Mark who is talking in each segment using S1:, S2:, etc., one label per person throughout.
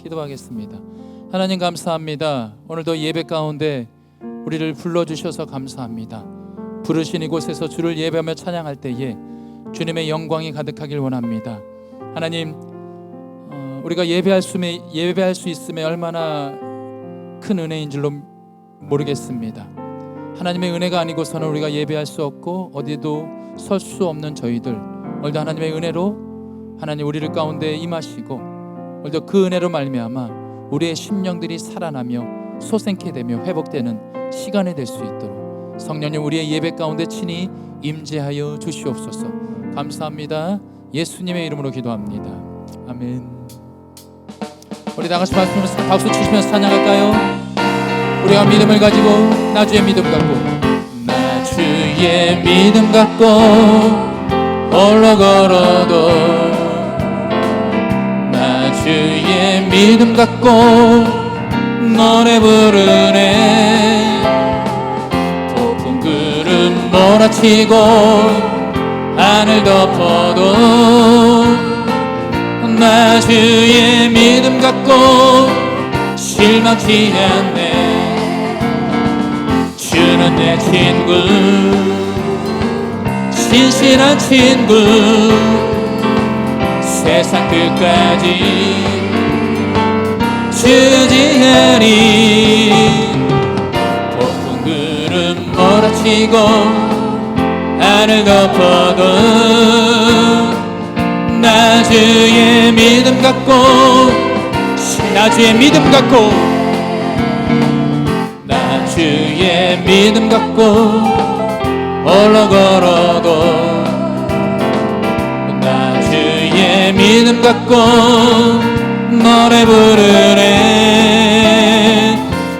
S1: 기도하겠습니다. 하나님 감사합니다. 오늘도 예배 가운데 우리를 불러주셔서 감사합니다. 부르신 이곳에서 주를 예배하며 찬양할 때에 주님의 영광이 가득하길 원합니다. 하나님, 우리가 예배할 수 있음에 얼마나 큰 은혜인 줄로 모르겠습니다. 하나님의 은혜가 아니고서는 우리가 예배할 수 없고 어디도 설 수 없는 저희들, 오늘도 하나님의 은혜로 하나님 우리를 가운데 임하시고 오늘도 그 은혜로 말미암아 우리의 심령들이 살아나며 솟생케 되며 회복되는 시간이 될 수 있도록 성령님 우리의 예배 가운데 친히 임재하여 주시옵소서. 감사합니다. 예수님의 이름으로 기도합니다. 아멘. 우리 다 같이 박수 치시면서 찬양할까요? 우리가 믿음을 가지고 나 주의 믿음 갖고 나 주의 믿음 갖고 홀로 걸어도 나 주의 믿음 갖고 노래 부르네. 폭풍 구름 몰아치고 하늘 덮어도 나 주의 믿음 갖고 실망치 않네. 주는 내 친구, 신실한 친구, 세상 끝까지 주지하리. 폭풍 구름 몰아치고 하늘 덮어도 나 주의 믿음 갖고 나 주의 믿음 갖고 나 주의 믿음 갖고 홀로 걸어도 나 주의 믿음 갖고 노래 부르네.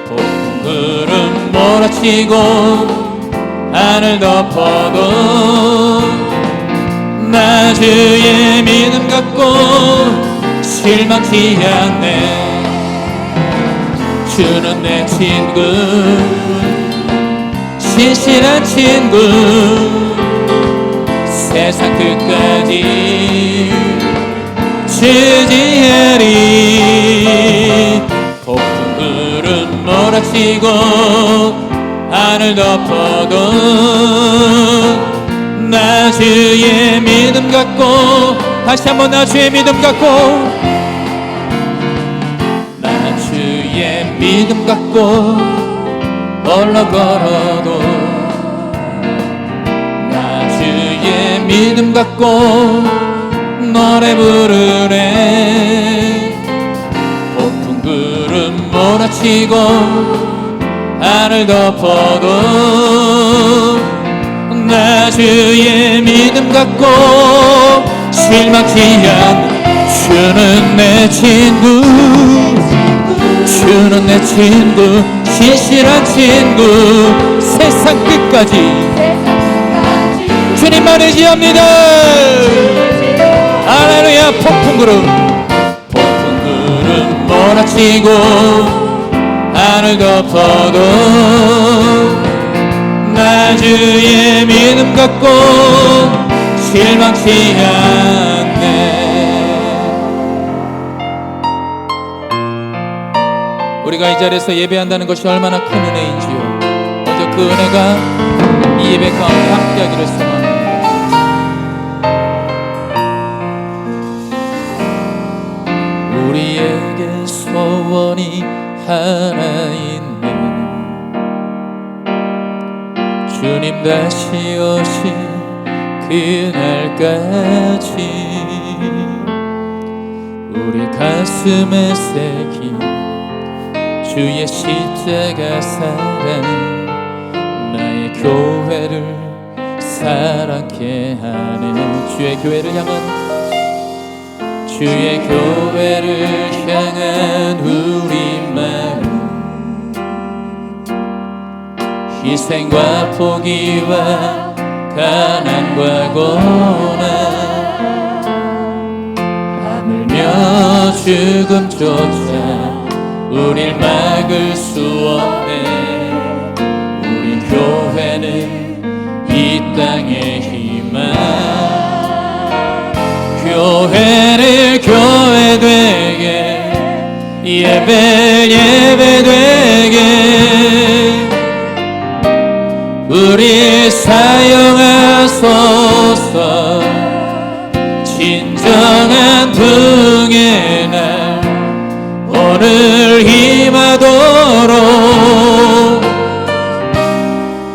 S1: 폭풍 구름 몰아치고 하늘 덮어도 나 주의 믿음 갖고 실망치 않네. 주는 내 친구, 신실한 친구, 세상 끝까지 지지하리. 폭풍 구름 몰아치고 하늘 덮어도 나 주의 믿음 갖고 다시 한번 나 주의 믿음 갖고 나 주의 믿음 갖고 홀로 걸어도 나 주의 믿음 갖고 노래 부르네. 폭풍 구름 몰아치고 하늘 덮어도 나 주의 믿음 갖고 실망치 않는 주는 내 친구, 주는 내 친구, 신실한 친구, 세상 끝까지 주님만 의지합니다. 할렐루야. 폭풍 구름 몰아치고 하늘 덮어도 나 주의 믿음 갖고 실망치 않네. 우리가 이 자리에서 예배한다는 것이 얼마나 큰 은혜인지요. 먼저 그 은혜가 이 예배 가운데 함께하기를 소망합니다. 우리에게 소원이 하나 있네. 주님 다시 오신 그날까지 우리 가슴에 새긴 주의 십자가 사랑, 나의 교회를 사랑케 하네. 주의 교회를 향한 우리 마음, 희생과 포기와 가난과 고난, 하물며 죽음조차 우릴 막을 수 없네. 우리 교회는 이 땅의 희망, 교회를 교회 되게 예배되게 우리 사용하소서. 진정한 등의 날 오늘 임하도록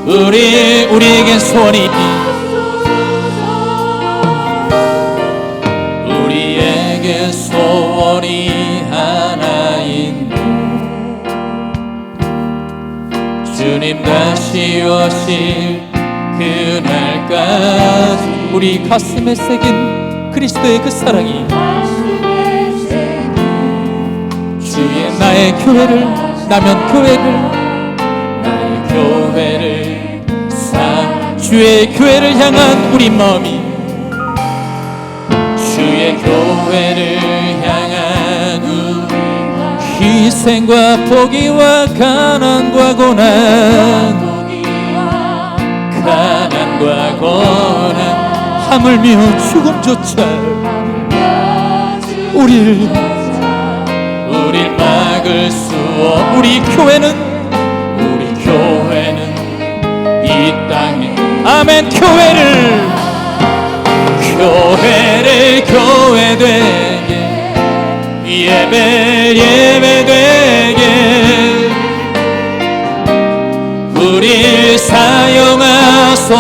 S1: 우리에겐 소원이 우리에게 소원이 하나인데 주님 다시 오실 그날까지 우리 가슴에 새긴 그리스도의 그 사랑이 주의 나의 교회를 나면 나의 교회를 주의 교회를 향한 우리 마음이 주의 교회를 향한 우리 희생과 포기와 가난과 고난 하물며 죽음조차 우릴 막을 수 없. 우리 교회는 이 땅에 아멘. 교회를 교회되게 예배되게 우리 사용하소서.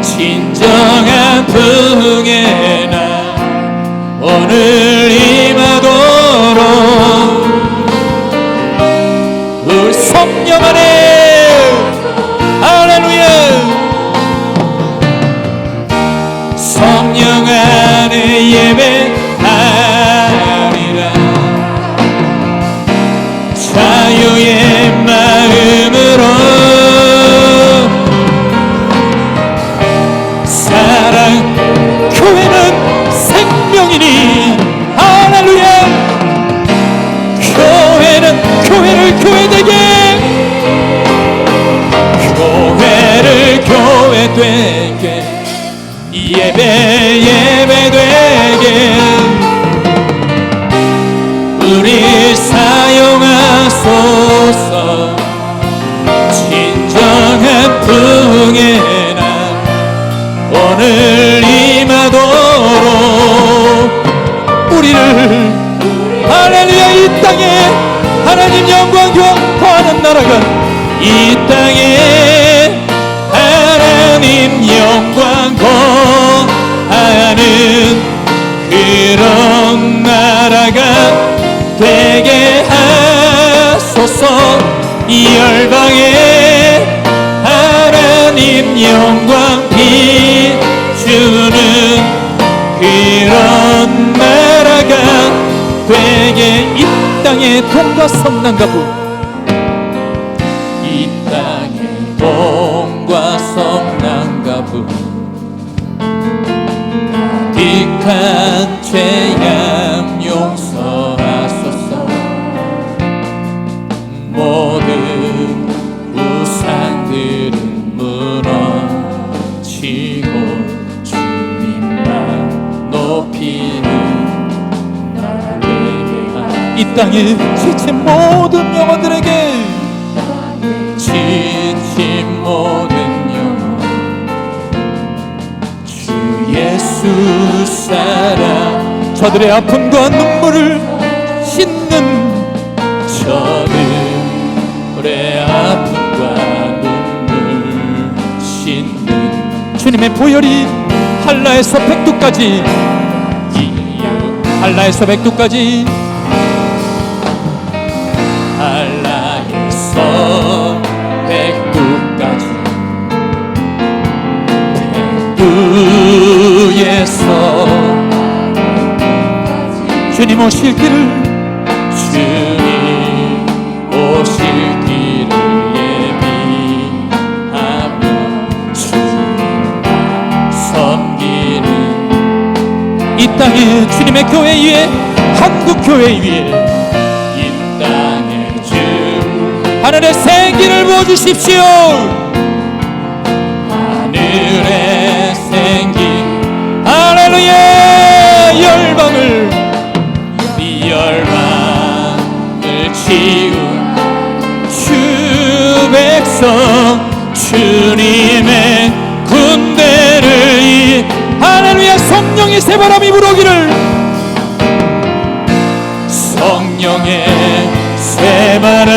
S1: 진정한 풍의 날 오늘 임하도록 우리 성령 안에 할렐루야 성령 안에 예배하리라. 자유의 마음으로 사랑 교회는 생명이니 할렐루야. 교회를 교회되게 예배되게 우리 사용하소서. 진정한 풍의 날 오늘 임하도록 우리를 할렐루야 이 땅에 하나님 영광 거하는 나라가 이 땅에 하나님 영광 거하는 그런 나라가 되게 하소서. 이 열방에 하나님 영광 비추는 그런 나라가 되게 이 땅에 동과 성남가부 이 땅에 동과 성남가부 득한 죄악 용서하소서. 모든 우상들은 무너지고 주님만 높이는 이 땅에 지친 모든 영혼들에게 지친 모든 영혼 주 예수 사랑 저들의 아픔과 눈물을 씻는 저들의 아픔과 눈물 씻는 주님의 보혈이 한라에서 백두까지 한라에서 백두까지 한라에서 백두까지 백두에서 주님 오실 길을 주님 오실 길을 예비하며 주님만 섬기는 이 땅에 주님의 교회 위에 한국 교회 위에 하늘의 생기를 부어주십시오. 하늘의 생기 할렐루야 열방을 이 열방을 치운 주 백성 주님의 군대를 할렐루야. 성령의 새바람이 불어오기를. 성령의 새바람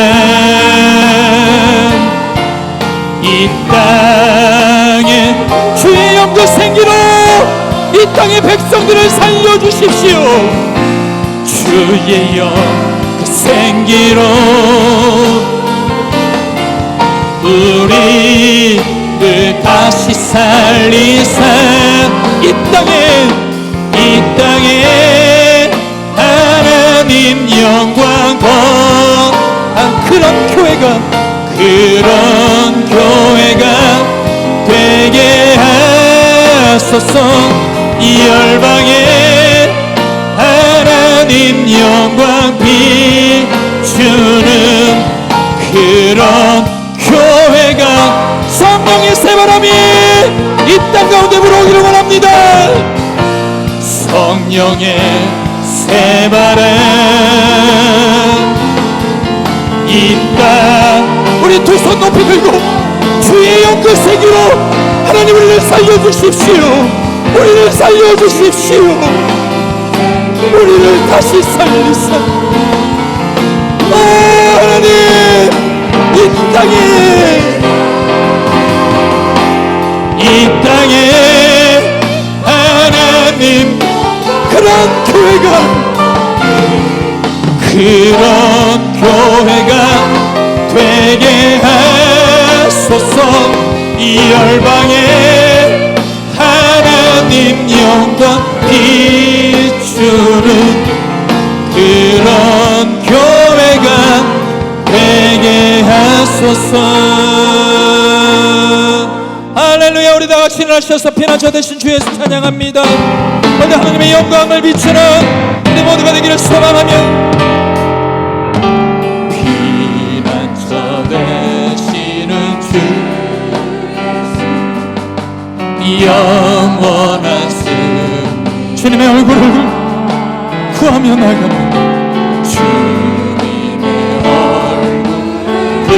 S1: 이 땅에 주의 영그 생기로 이 땅의 백성들을 살려주십시오. 주의 영그 생기로 우리를 다시 살리사 이 땅에 하나님 영광 거한 그런 교회가 되게 하소서. 이 열방에 하나님 영광 비추는 그런 교회가 성령의 새바람이 이 땅 가운데 불어오기를 원합니다. 성령의 새바람 이 땅 우리 두 손 높이 들고 주의 영 그 세기로 하나님 우리를 살려주십시오. 우리를 살려주십시오. 우리를 다시 살리사. 하나님 이 땅에 하나님 그런 교회가 되게 하소서. 이 열방에 하나님 영광 비추는 그런 교회가 되게 하소서. 할렐루야. 우리 다같이 일어나셔서 피난처 되신 주 예수 찬양합니다. 먼저 하나님의 영광을 비추는 우리 모두가 되기를 소망하며 피난처 되시는 주 영원한 승 주님의 얼굴을 구하며 나갑니다. 주님의 얼굴 그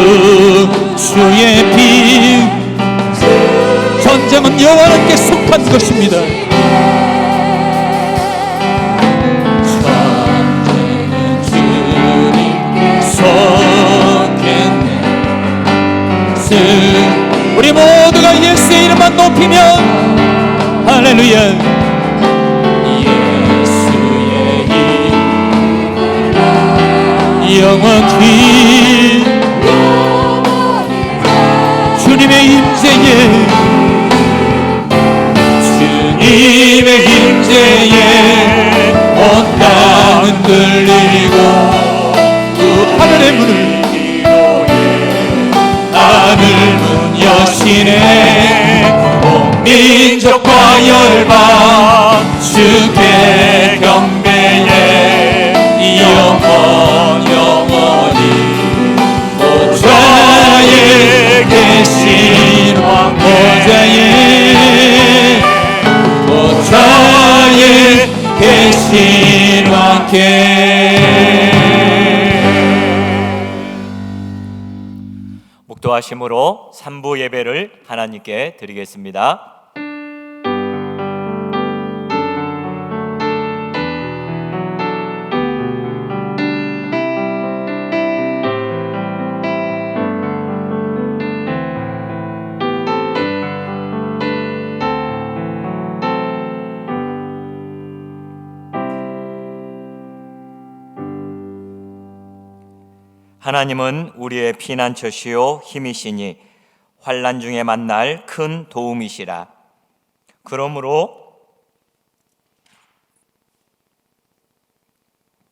S1: 주의 피 전쟁은 여호와께 속한 것입니다. 전쟁은 주님 속했네. 우리 모두가 예수의 이름만 높이며 할렐루야. 예수의 이름 영원히 주님의 임재에 온 땅은 흔들리고 그 하늘의 문을 하늘 문 여시네. 온 민족과 열방 주께 경배해. 영원히 보좌에 계신 보좌에 계신 왕께
S2: 묵도하심으로 3부 예배를 하나님께 드리겠습니다. 하나님은 우리의 피난처시요 힘이시니 환난 중에 만날 큰 도움이시라. 그러므로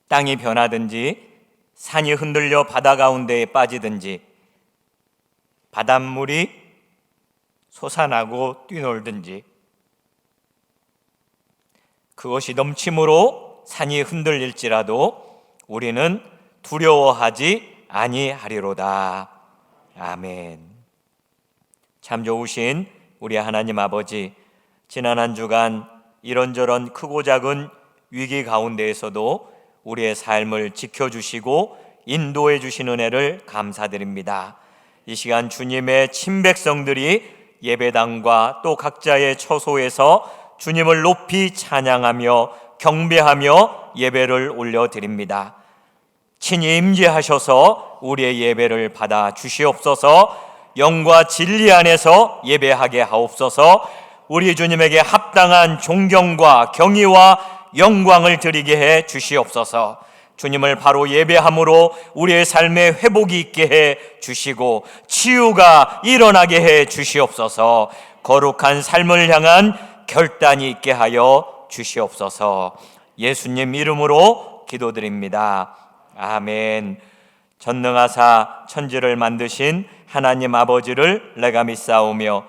S2: 땅이 변하든지 산이 흔들려 바다 가운데에 빠지든지 바닷물이 솟아나고 뛰놀든지 그것이 넘침으로 산이 흔들릴지라도 우리는 두려워하지 아니하리로다. 아멘. 참 좋으신 우리 하나님 아버지, 지난 한 주간 이런저런 크고 작은 위기 가운데에서도 우리의 삶을 지켜주시고 인도해 주신 은혜를 감사드립니다. 이 시간 주님의 친백성들이 예배당과 또 각자의 처소에서 주님을 높이 찬양하며 경배하며 예배를 올려드립니다. 친히 임재하셔서 우리의 예배를 받아 주시옵소서. 영과 진리 안에서 예배하게 하옵소서. 우리 주님에게 합당한 존경과 경의와 영광을 드리게 해 주시옵소서. 주님을 바로 예배함으로 우리의 삶에 회복이 있게 해 주시고 치유가 일어나게 해 주시옵소서. 거룩한 삶을 향한 결단이 있게 하여 주시옵소서. 예수님 이름으로 기도드립니다. 아멘. 전능하사 천지를 만드신 하나님 아버지를 내가 믿사오며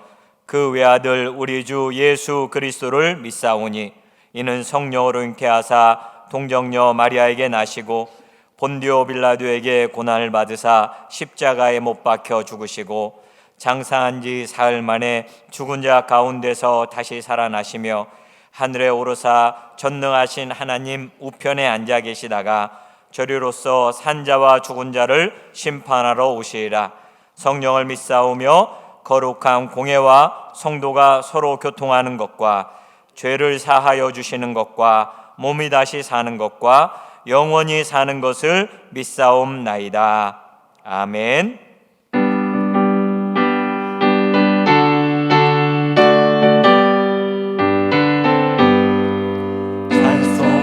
S2: 그 외아들 우리 주 예수 그리스도를 믿사오니 이는 성령으로 잉태하사 동정녀 마리아에게 나시고 본디오 빌라도에게 고난을 받으사 십자가에 못 박혀 죽으시고 장사한 지 사흘 만에 죽은 자 가운데서 다시 살아나시며 하늘에 오르사 전능하신 하나님 우편에 앉아 계시다가 저리로서 산자와 죽은 자를 심판하러 오시리라. 성령을 믿사오며 거룩한 공예와 성도가 서로 교통하는 것과 죄를 사하여 주시는 것과 몸이 다시 사는 것과 영원히 사는 것을 믿사옵나이다. 아멘.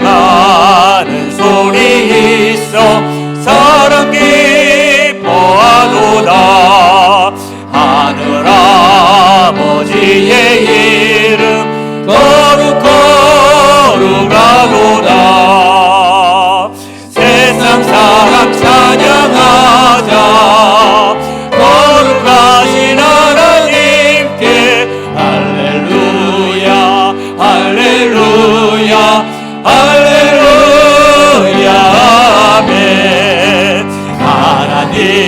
S2: 찬송하는 소리 있어 사람 기뻐하도다. 하늘 아버지의 이름 거룩하도다. 세상 사람 찬양하자. 거룩하신 하나님께 할렐루야 할렐루야 할렐루야 아멘. 하나님의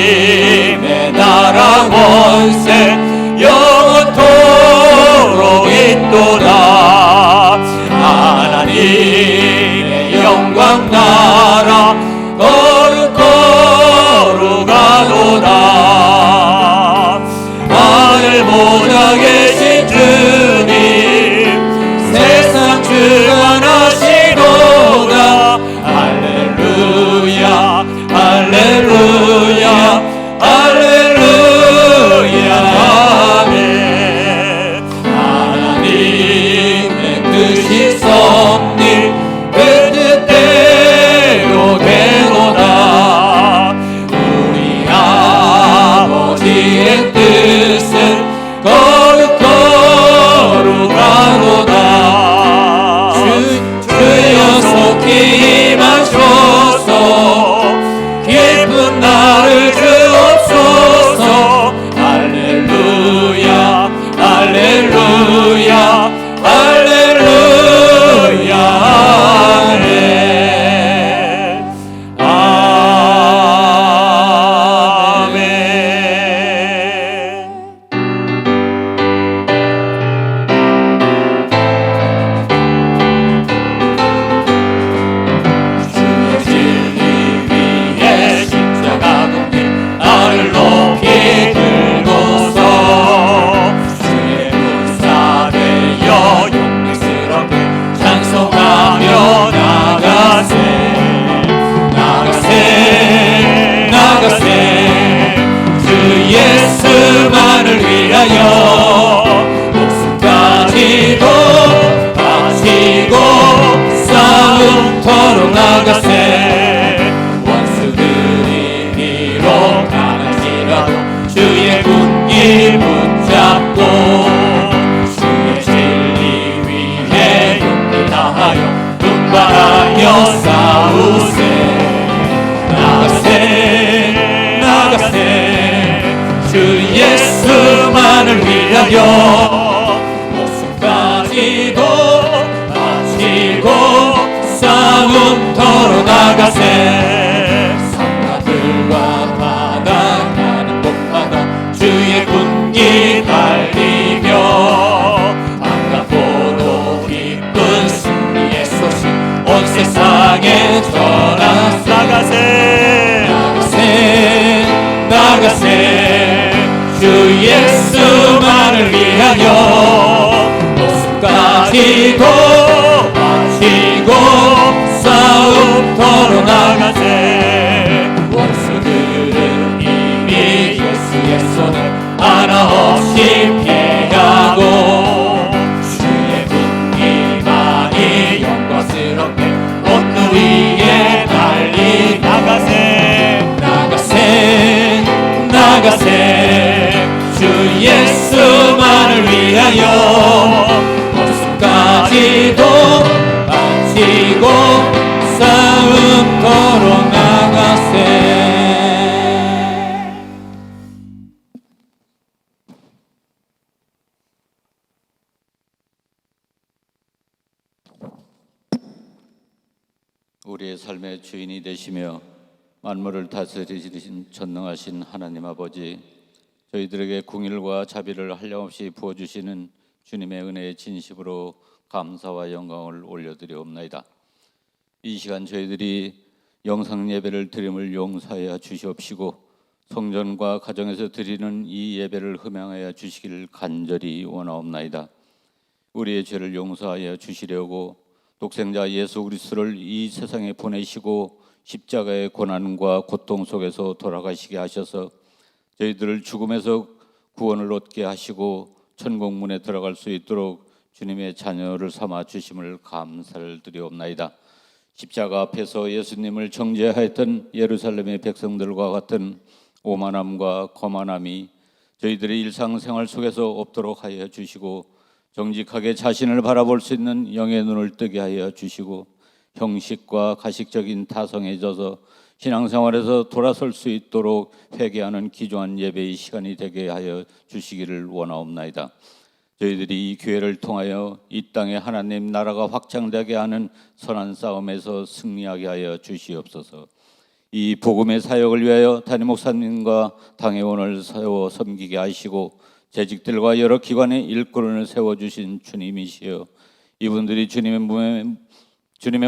S2: 나라 권세 영원토록 있도다. 하나님의 영광 나라 거룩하도다. 하늘 보좌 계신 주님 세상 주관하시도다. 할렐루야 할렐루야 할렐루야 아멘. 하나님의 뜻이 섭리 그 뜻대로 되도다. 우리 아버지의 뜻은 거룩하도다. 주여 속히 임하소서. 깊은 나를 주옵소서. 할렐루야 할렐루야 할렐루야 아멘. 아멘. 주의 진리 위에 십자가 동일 나를 높이 들고서 주의 군사되어 용맹스럽게 찬송하며 나가세 나가세 나가세. 주 예수만을 위하여 목숨까지도 바치고 싸움터로 나가세. 원수들이 비록 강할지라도 주의 군기 붙잡고 주의 진리 위해 용기 다하여 분발하여 싸우세. 나가세 나가세. 주 예수만을 위하여 목숨까지도 바치고 싸움터로 나가세. 성가들과 바다가는 곳마다 주의 군기 달리며 반갑고도 기쁜 승리의 소식 온 세상에
S1: 땅에 전하세.
S2: 나가세
S1: 나가세 주 예수만을 위하여 목숨까지도 바치고 싸움터로 나가세. 원수들은 이미 예수의 손을 하나없이 피하고 주의 군기만이 영광스럽게 온누 위에 달리 나가세 주 예수만을 위하여 목숨까지도 바치고 싸움터로 나가세.
S3: 우리의 삶의 주인이 되시며 만물을 다스리신 전능하신 하나님 아버지, 저희들에게 궁일과 자비를 한량없이 부어주시는 주님의 은혜의 진심으로 감사와 영광을 올려드리옵나이다. 이 시간 저희들이 영상 예배를 드림을 용서하여 주시옵시고 성전과 가정에서 드리는 이 예배를 흠양하여 주시기를 간절히 원하옵나이다. 우리의 죄를 용서하여 주시려고 독생자 예수 그리스도를 이 세상에 보내시고 십자가의 고난과 고통 속에서 돌아가시게 하셔서 저희들을 죽음에서 구원을 얻게 하시고 천국 문에 들어갈 수 있도록 주님의 자녀를 삼아 주심을 감사를 드리옵나이다. 십자가 앞에서 예수님을 정죄하였던 예루살렘의 백성들과 같은 오만함과 거만함이 저희들의 일상생활 속에서 없도록 하여 주시고 정직하게 자신을 바라볼 수 있는 영의 눈을 뜨게 하여 주시고 형식과 가식적인 타성에 져서 신앙생활에서 돌아설 수 있도록 회개하는 귀중한 예배의 시간이 되게 하여 주시기를 원하옵나이다. 저희들이 이 교회를 통하여 이 땅에 하나님 나라가 확장되게 하는 선한 싸움에서 승리하게 하여 주시옵소서. 이 복음의 사역을 위하여 담임 목사님과 당회원을 세워 섬기게 하시고 재직들과 여러 기관의 일꾼을 세워주신 주님이시여, 이분들이 주님의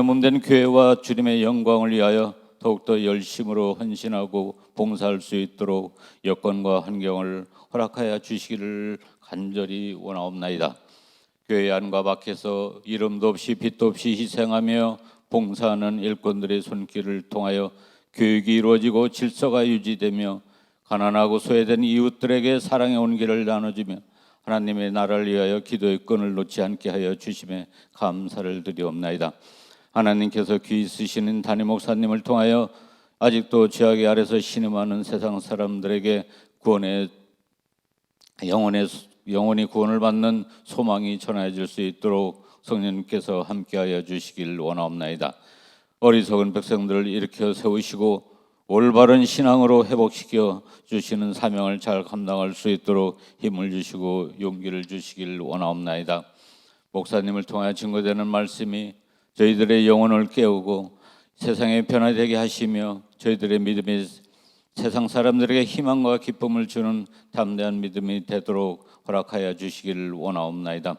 S3: 몸된 교회와 주님의 영광을 위하여 더욱더 열심으로 헌신하고 봉사할 수 있도록 여건과 환경을 허락하여 주시기를 간절히 원하옵나이다. 교회 안과 밖에서 이름도 없이 빛도 없이 희생하며 봉사하는 일꾼들의 손길을 통하여 교육이 이루어지고 질서가 유지되며 가난하고 소외된 이웃들에게 사랑의 온기를 나눠주며 하나님의 나라를 위하여 기도의 끈을 놓지 않게 하여 주심에 감사를 드리옵나이다. 하나님께서 귀히 쓰시는 담임 목사님을 통하여 아직도 죄악의 아래서 신음하는 세상 사람들에게 영원히 구원을 받는 소망이 전해질 수 있도록 성령님께서 함께하여 주시길 원하옵나이다. 어리석은 백성들을 일으켜 세우시고 올바른 신앙으로 회복시켜 주시는 사명을 잘 감당할 수 있도록 힘을 주시고 용기를 주시길 원하옵나이다. 목사님을 통하여 증거되는 말씀이 저희들의 영혼을 깨우고 세상에 변화되게 하시며 저희들의 믿음이 세상 사람들에게 희망과 기쁨을 주는 담대한 믿음이 되도록 허락하여 주시기를 원하옵나이다.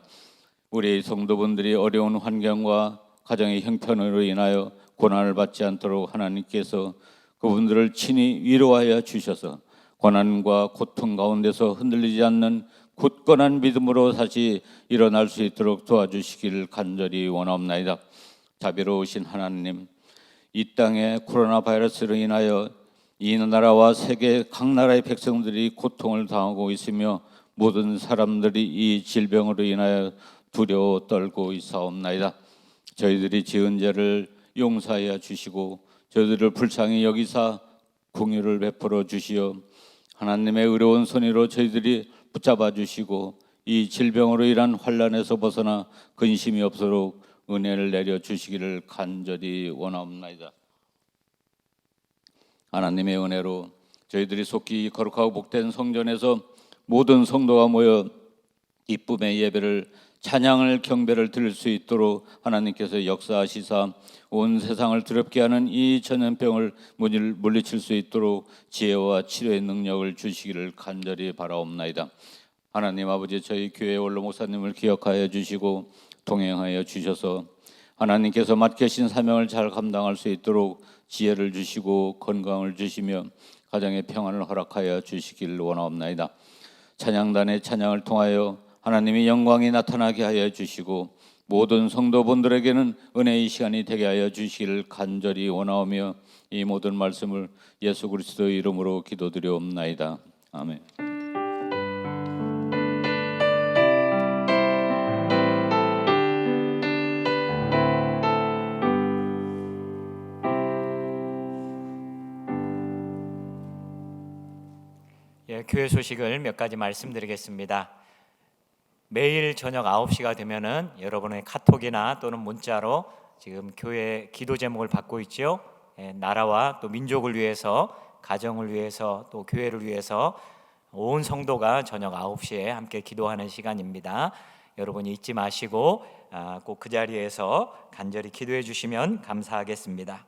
S3: 우리 성도분들이 어려운 환경과 가정의 형편으로 인하여 고난을 받지 않도록 하나님께서 그분들을 친히 위로하여 주셔서 고난과 고통 가운데서 흔들리지 않는 굳건한 믿음으로 다시 일어날 수 있도록 도와주시기를 간절히 원하옵나이다. 자비로우신 하나님, 이 땅에 코로나 바이러스로 인하여 이 나라와 세계 각 나라의 백성들이 고통을 당하고 있으며 모든 사람들이 이 질병으로 인하여 두려워 떨고 있사옵나이다. 저희들이 지은 죄를 용서하여 주시고 저희들을 불쌍히 여기사 공유를 베풀어 주시어 하나님의 의로운 손으로 저희들이 붙잡아 주시고 이 질병으로 인한 환난에서 벗어나 근심이 없도록 은혜를 내려 주시기를 간절히 원하옵나이다. 하나님의 은혜로 저희들이 속히 거룩하고 복된 성전에서 모든 성도가 모여 기쁨의 예배를 찬양을 경배를 드릴 수 있도록 하나님께서 역사하시사 온 세상을 두렵게 하는 이 전염병을 물리칠 수 있도록 지혜와 치료의 능력을 주시기를 간절히 바라옵나이다. 하나님 아버지, 저희 교회 원로 목사님을 기억하여 주시고 동행하여 주셔서 하나님께서 맡기신 사명을 잘 감당할 수 있도록 지혜를 주시고 건강을 주시며 가정의 평안을 허락하여 주시길 원하옵나이다. 찬양단의 찬양을 통하여 하나님의 영광이 나타나게 하여 주시고 모든 성도분들에게는 은혜의 시간이 되게 하여 주시기를 간절히 원하오며 이 모든 말씀을 예수 그리스도의 이름으로 기도드리옵나이다. 아멘.
S2: 예, 교회 소식을 몇 가지 말씀드리겠습니다. 매일 저녁 9시가 되면은 여러분의 카톡이나 또는 문자로 지금 교회 기도 제목을 받고 있죠. 예, 나라와 또 민족을 위해서, 가정을 위해서, 또 교회를 위해서 온 성도가 저녁 9시에 함께 기도하는 시간입니다. 여러분이 잊지 마시고 꼭 그 자리에서 간절히 기도해 주시면 감사하겠습니다.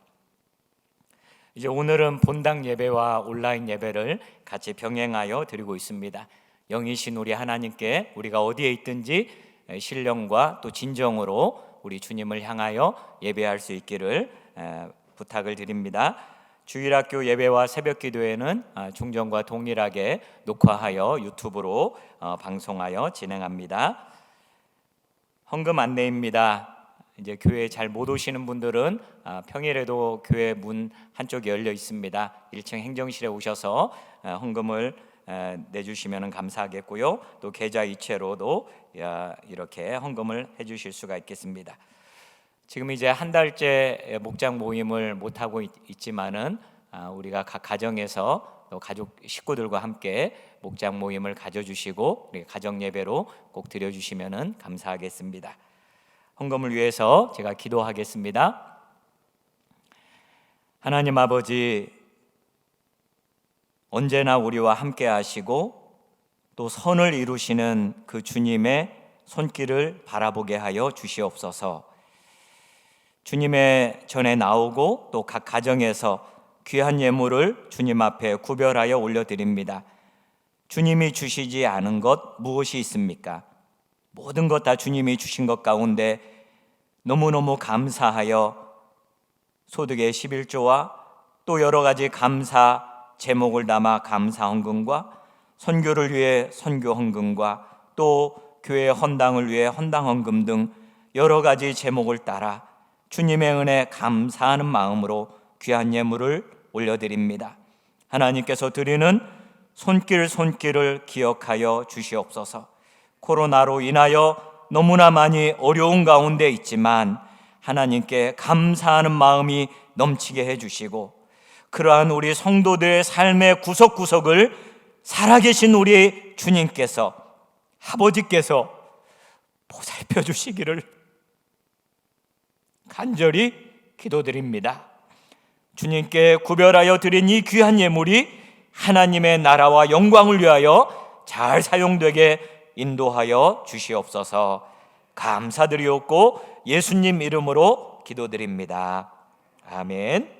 S2: 이제 오늘은 본당 예배와 온라인 예배를 같이 병행하여 드리고 있습니다. 영이신 우리 하나님께 우리가 어디에 있든지 신령과 또 진정으로 우리 주님을 향하여 예배할 수 있기를 부탁을 드립니다. 주일학교 예배와 새벽기도회는 중정과 동일하게 녹화하여 유튜브로 방송하여 진행합니다. 헌금 안내입니다. 이제 교회에 잘 못 오시는 분들은 평일에도 교회 문 한쪽이 열려 있습니다. 1층 행정실에 오셔서 헌금을 내주시면 감사하겠고요. 또 계좌 이체로도 이렇게 헌금을 해주실 수가 있겠습니다. 지금 이제 한 달째 목장 모임을 못 하고 있지만은 우리가 각 가정에서 또 가족 식구들과 함께 목장 모임을 가져주시고 우리 가정 예배로 꼭 드려주시면 감사하겠습니다. 헌금을 위해서 제가 기도하겠습니다. 하나님 아버지, 언제나 우리와 함께 하시고 또 선을 이루시는 그 주님의 손길을 바라보게 하여 주시옵소서. 주님의 전에 나오고 또 각 가정에서 귀한 예물을 주님 앞에 구별하여 올려드립니다. 주님이 주시지 않은 것 무엇이 있습니까? 모든 것 다 주님이 주신 것 가운데 너무너무 감사하여 소득의 11조와 또 여러 가지 감사 제목을 담아 감사 헌금과 선교를 위해 선교 헌금과 또 교회 헌당을 위해 헌당 헌금 등 여러 가지 제목을 따라 주님의 은혜 감사하는 마음으로 귀한 예물을 올려드립니다. 하나님께서 드리는 손길을 기억하여 주시옵소서. 코로나로 인하여 너무나 많이 어려운 가운데 있지만 하나님께 감사하는 마음이 넘치게 해주시고 그러한 우리 성도들의 삶의 구석구석을 살아계신 우리 주님께서, 아버지께서 보살펴 주시기를 간절히 기도드립니다. 주님께 구별하여 드린 이 귀한 예물이 하나님의 나라와 영광을 위하여 잘 사용되게 인도하여 주시옵소서. 감사드리옵고 예수님 이름으로 기도드립니다. 아멘.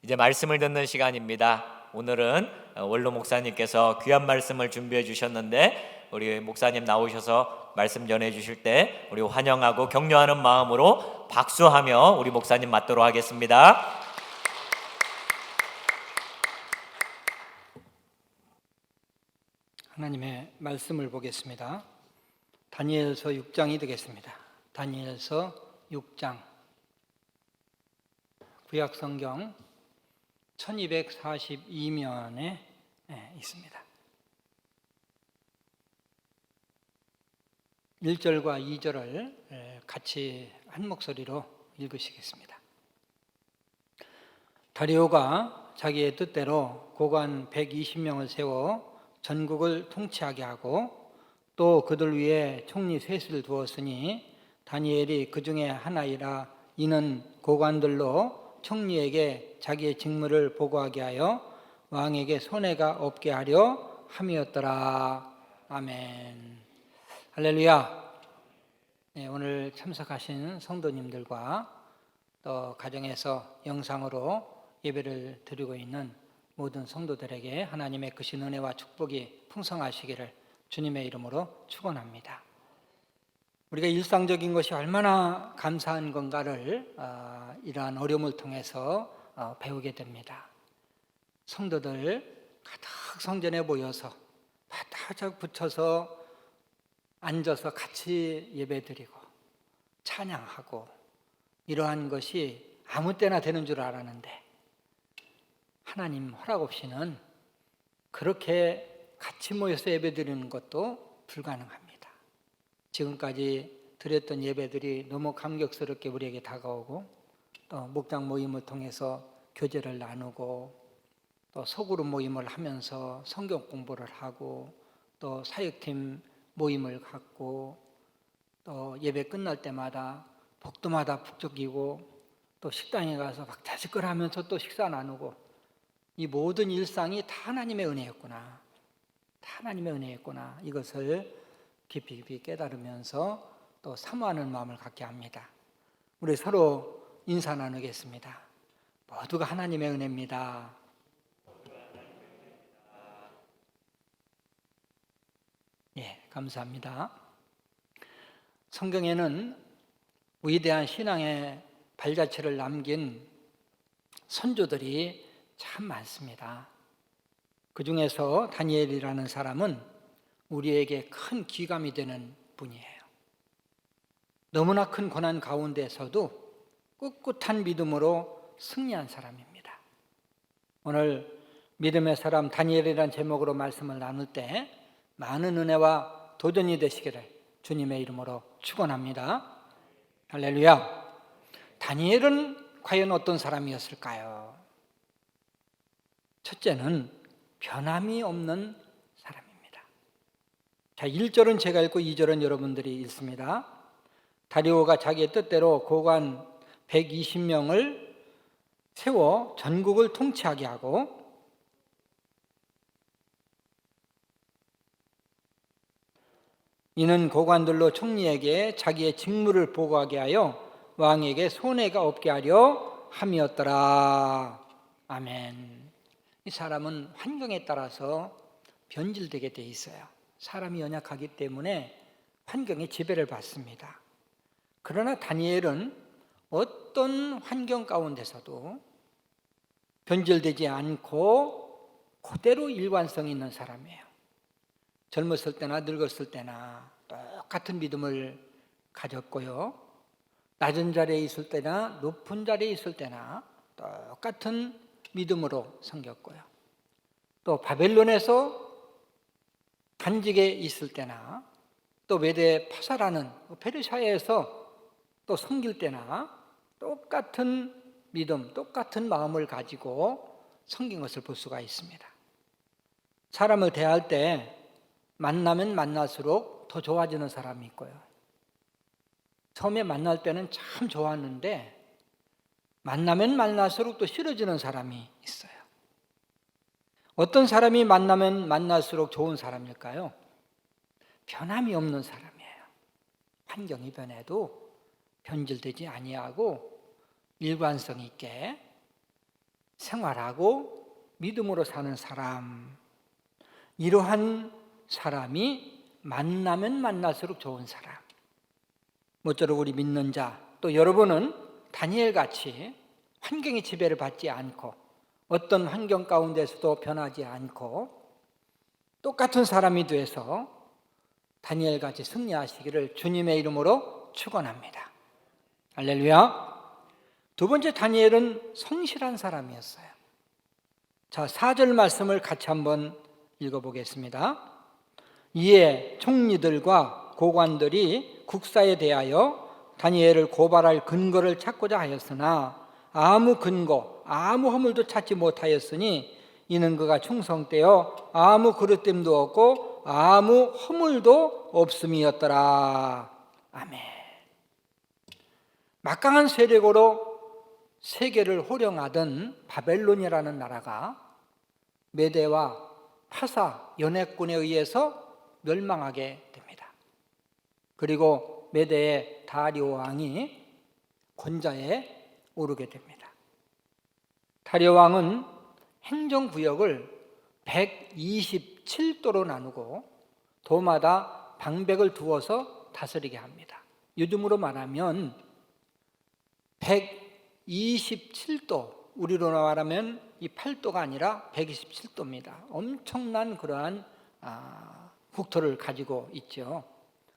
S2: 이제 말씀을 듣는 시간입니다. 오늘은 원로 목사님께서 귀한 말씀을 준비해 주셨는데 우리 목사님 나오셔서 말씀 전해 주실 때 우리 환영하고 격려하는 마음으로 박수하며 우리 목사님 맞도록 하겠습니다.
S4: 하나님의 말씀을 보겠습니다. 다니엘서 6장이 되겠습니다. 다니엘서 6장 구약성경 1242면에 있습니다. 1절과 2절을 같이 한 목소리로 읽으시겠습니다. 다리오가 자기의 뜻대로 고관 120명을 세워 전국을 통치하게 하고 또 그들 위에 총리 셋을 두었으니 다니엘이 그 중에 하나이라. 이는 고관들로 총리에게 자기의 직무를 보고하게 하여 왕에게 손해가 없게 하려 함이었더라. 아멘. 할렐루야. 네, 오늘 참석하신 성도님들과 또 가정에서 영상으로 예배를 드리고 있는 모든 성도들에게 하나님의 크신 은혜와 축복이 풍성하시기를 주님의 이름으로 축원합니다. 우리가 일상적인 것이 얼마나 감사한 건가를 이러한 어려움을 통해서 배우게 됩니다. 성도들 가득 성전에 모여서 바짝 붙여서 앉아서 같이 예배드리고 찬양하고 이러한 것이 아무 때나 되는 줄 알았는데 하나님 허락 없이는 그렇게 같이 모여서 예배드리는 것도 불가능합니다. 지금까지 드렸던 예배들이 너무 감격스럽게 우리에게 다가오고 또 목장 모임을 통해서 교제를 나누고 또 소그룹 모임을 하면서 성경 공부를 하고 또 사역팀 모임을 갖고 또 예배 끝날 때마다 복도마다 북적이고 또 식당에 가서 박자지껄 하면서 또 식사 나누고 이 모든 일상이 다 하나님의 은혜였구나. 다 하나님의 은혜였구나. 이것을 깊이 깨달으면서 또 사모하는 마음을 갖게 합니다. 우리 서로 인사 나누겠습니다. 모두가 하나님의 은혜입니다. 예, 감사합니다. 성경에는 위대한 신앙의 발자취를 남긴 선조들이 참 많습니다. 그 중에서 다니엘이라는 사람은 우리에게 큰 귀감이 되는 분이에요. 너무나 큰 고난 가운데서도 꿋꿋한 믿음으로 승리한 사람입니다. 오늘 믿음의 사람 다니엘이라는 제목으로 말씀을 나눌 때 많은 은혜와 도전이 되시기를 주님의 이름으로 축원합니다. 할렐루야. 다니엘은 과연 어떤 사람이었을까요? 첫째는 변함이 없는 사람입니다. 자, 1절은 제가 읽고 2절은 여러분들이 읽습니다. 다리오가 자기의 뜻대로 고관 120명을 세워 전국을 통치하게 하고 이는 고관들로 총리에게 자기의 직무를 보고하게 하여 왕에게 손해가 없게 하려 함이었더라. 아멘. 이 사람은 환경에 따라서 변질되게 돼 있어요. 사람이 연약하기 때문에 환경에 지배를 받습니다. 그러나 다니엘은 어떤 환경 가운데서도 변질되지 않고 그대로 일관성 있는 사람이에요. 젊었을 때나 늙었을 때나 똑같은 믿음을 가졌고요. 낮은 자리에 있을 때나 높은 자리에 있을 때나 똑같은 믿음으로 섬겼고요. 또 바벨론에서 단직에 있을 때나 또 메대 파사라는 페르시아에서 또 섬길 때나 똑같은 믿음, 똑같은 마음을 가지고 섬긴 것을 볼 수가 있습니다. 사람을 대할 때 만나면 만날수록 더 좋아지는 사람이 있고요. 처음에 만날 때는 참 좋았는데 만나면 만날수록 또 싫어지는 사람이 있어요. 어떤 사람이 만나면 만날수록 좋은 사람일까요? 변함이 없는 사람이에요. 환경이 변해도 변질되지 아니하고 일관성 있게 생활하고 믿음으로 사는 사람, 이러한 사람이 만나면 만날수록 좋은 사람. 모쪼록 우리 믿는 자, 또 여러분은 다니엘같이 환경의 지배를 받지 않고 어떤 환경 가운데서도 변하지 않고 똑같은 사람이 돼서 다니엘같이 승리하시기를 주님의 이름으로 축원합니다. 할렐루야. 두 번째, 다니엘은 성실한 사람이었어요. 자, 4절 말씀을 같이 한번 읽어보겠습니다. 이에 총리들과 고관들이 국사에 대하여 다니엘을 고발할 근거를 찾고자 하였으나 아무 근거, 아무 허물도 찾지 못하였으니 이는 그가 충성되어 아무 그릇됨도 없고 아무 허물도 없음이었더라. 아멘. 막강한 세력으로 세계를 호령하던 바벨론이라는 나라가 메대와 파사 연해군에 의해서 멸망하게 됩니다. 그리고 메대의 다리오 왕이 권좌에 오르게 됩니다. 다리오 왕은 행정구역을 127도로 나누고 도마다 방백을 두어서 다스리게 합니다. 요즘으로 말하면 127도, 우리로 말하면 이 8도가 아니라 127도입니다. 엄청난 그러한 국토를 가지고 있죠.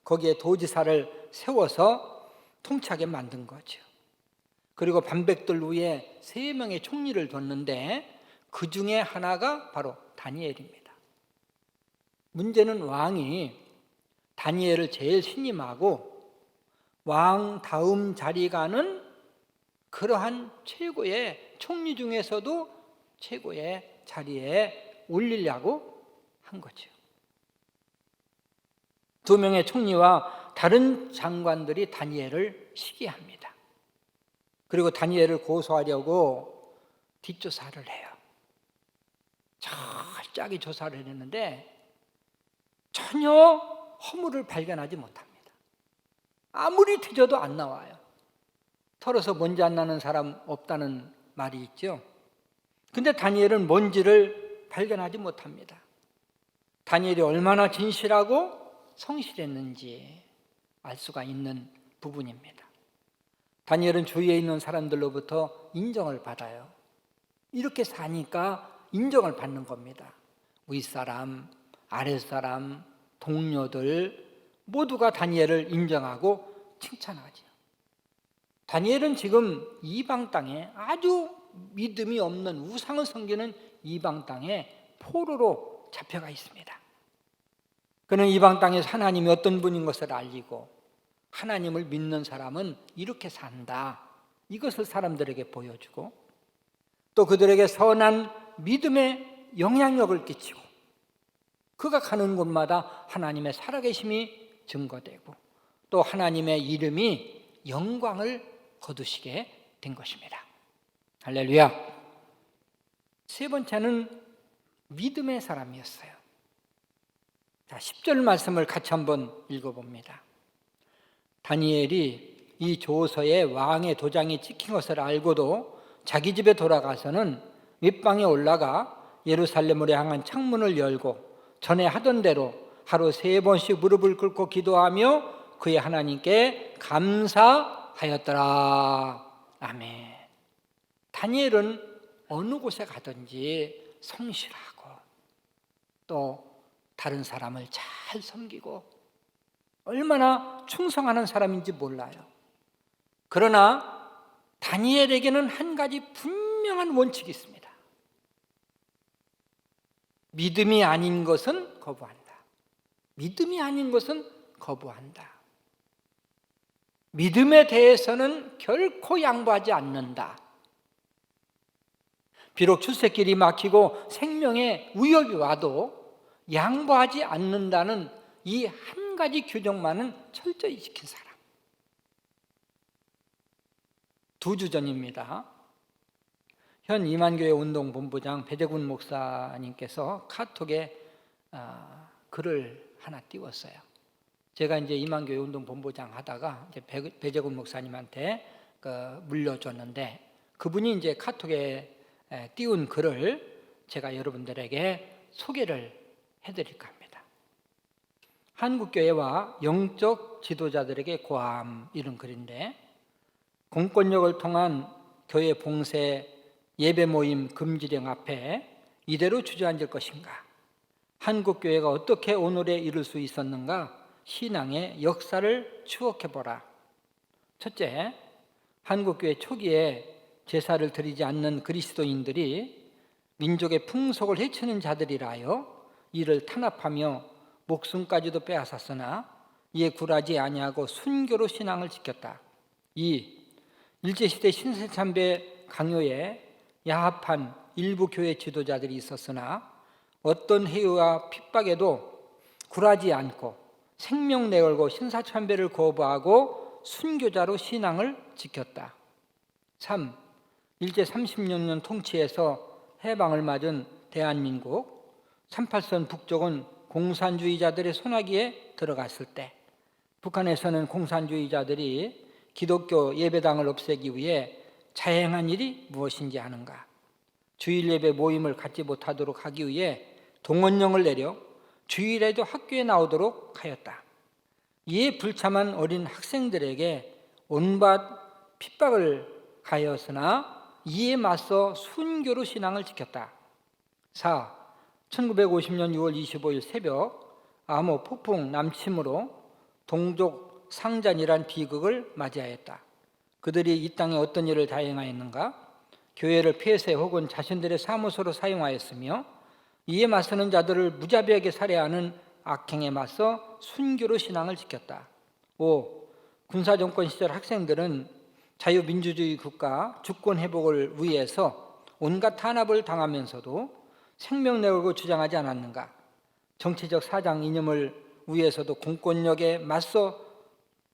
S4: 거기에 도지사를 세워서 통치하게 만든 거죠. 그리고 반백들 위에 3명의 총리를 뒀는데 그 중에 하나가 바로 다니엘입니다. 문제는 왕이 다니엘을 제일 신임하고 왕 다음 자리가는 그러한 최고의 총리 중에서도 최고의 자리에 올리려고 한 거죠. 2명의 총리와 다른 장관들이 다니엘을 시기합니다. 그리고 다니엘을 고소하려고 뒷조사를 해요. 철저하게 조사를 했는데 전혀 허물을 발견하지 못합니다. 아무리 뒤져도 안 나와요. 털어서 먼지 안 나는 사람 없다는 말이 있죠. 근데 다니엘은 먼지를 발견하지 못합니다. 다니엘이 얼마나 진실하고 성실했는지 알 수가 있는 부분입니다. 다니엘은 주위에 있는 사람들로부터 인정을 받아요. 이렇게 사니까 인정을 받는 겁니다. 윗사람, 아랫사람, 동료들 모두가 다니엘을 인정하고 칭찬하죠. 다니엘은 지금 이방 땅에 아주 믿음이 없는 우상을 섬기는 이방 땅에 포로로 잡혀가 있습니다. 그는 이방 땅에서 하나님이 어떤 분인 것을 알리고 하나님을 믿는 사람은 이렇게 산다, 이것을 사람들에게 보여주고 또 그들에게 선한 믿음의 영향력을 끼치고 그가 가는 곳마다 하나님의 살아계심이 증거되고 또 하나님의 이름이 영광을 거두시게 된 것입니다. 할렐루야. 3번째는 믿음의 사람이었어요. 자, 10절 말씀을 같이 한번 읽어봅니다. 다니엘이 이 조서에 왕의 도장이 찍힌 것을 알고도 자기 집에 돌아가서는 윗방에 올라가 예루살렘으로 향한 창문을 열고 전에 하던 대로 하루 3번씩 무릎을 꿇고 기도하며 그의 하나님께 감사하였더라. 아멘. 다니엘은 어느 곳에 가든지 성실하고 또 다른 사람을 잘 섬기고 얼마나 충성하는 사람인지 몰라요. 그러나 다니엘에게는 한 가지 분명한 원칙이 있습니다. 믿음이 아닌 것은 거부한다. 믿음이 아닌 것은 거부한다. 믿음에 대해서는 결코 양보하지 않는다. 비록 출세길이 막히고 생명에 위협이 와도 양보하지 않는다는 이 한 가지 규정만은 철저히 지킨 사람. 2주 전입니다. 현 이만교회 운동본부장 배재군 목사님께서 카톡에 글을 하나 띄웠어요. 제가 이제 이만교회 운동본부장 하다가 이제 배재군 목사님한테 물려줬는데 그분이 이제 카톡에 띄운 글을 제가 여러분들에게 소개를 해드릴까 합니다. 한국교회와 영적 지도자들에게 고함, 이런 글인데, 공권력을 통한 교회 봉쇄, 예배 모임 금지령 앞에 이대로 주저앉을 것인가? 한국교회가 어떻게 오늘에 이를 수 있었는가? 신앙의 역사를 추억해보라. 첫째, 한국교회 초기에 제사를 드리지 않는 그리스도인들이 민족의 풍속을 해치는 자들이라 하여 이를 탄압하며 목숨까지도 빼앗았으나 이에 굴하지 아니하고 순교로 신앙을 지켰다. 2. 일제시대 신세참배 강요에 야합한 일부 교회 지도자들이 있었으나 어떤 해유와 핍박에도 굴하지 않고 생명 내걸고 신사참배를 거부하고 순교자로 신앙을 지켰다. 3. 일제 36년 통치에서 해방을 맞은 대한민국 38선 북쪽은 공산주의자들의 손아귀에 들어갔을 때 북한에서는 공산주의자들이 기독교 예배당을 없애기 위해 자행한 일이 무엇인지 아는가? 주일 예배 모임을 갖지 못하도록 하기 위해 동원령을 내려 주일에도 학교에 나오도록 하였다. 이에 불참한 어린 학생들에게 온갖 핍박을 가하였으나 이에 맞서 순교로 신앙을 지켰다. 4. 1950년 6월 25일 새벽 암호 폭풍 남침으로 동족 상잔이란 비극을 맞이하였다. 그들이 이 땅에 어떤 일을 다 행하였는가? 교회를 폐쇄 혹은 자신들의 사무소로 사용하였으며 이에 맞서는 자들을 무자비하게 살해하는 악행에 맞서 순교로 신앙을 지켰다. 5. 군사정권 시절 학생들은 자유민주주의 국가 주권 회복을 위해서 온갖 탄압을 당하면서도 생명 내걸고 주장하지 않았는가? 정치적 사장 이념을 위해서도 공권력에 맞서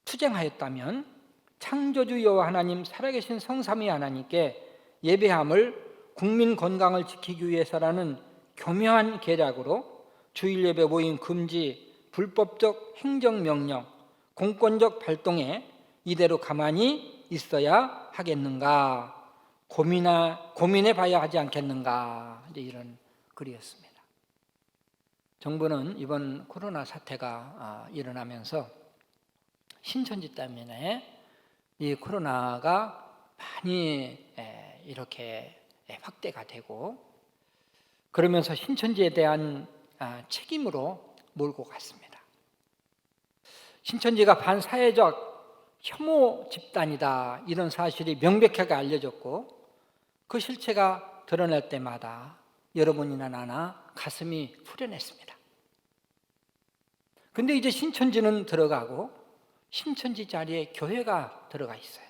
S4: 투쟁하였다면 창조주 여호와 하나님 살아계신 성삼위 하나님께 예배함을 국민 건강을 지키기 위해서라는 교묘한 계략으로 주일 예배 모임 금지, 불법적 행정명령, 공권적 발동에 이대로 가만히 있어야 하겠는가? 고민해 봐야 하지 않겠는가? 이런 글이었습니다. 정부는 이번 코로나 사태가 일어나면서 신천지 때문에 이 코로나가 많이 이렇게 확대가 되고 그러면서 신천지에 대한 책임으로 몰고 갔습니다. 신천지가 반사회적 혐오 집단이다 이런 사실이 명백하게 알려졌고 그 실체가 드러날 때마다 여러분이나 나나 가슴이 후련했습니다. 근데 이제 신천지는 들어가고 신천지 자리에 교회가 들어가 있어요.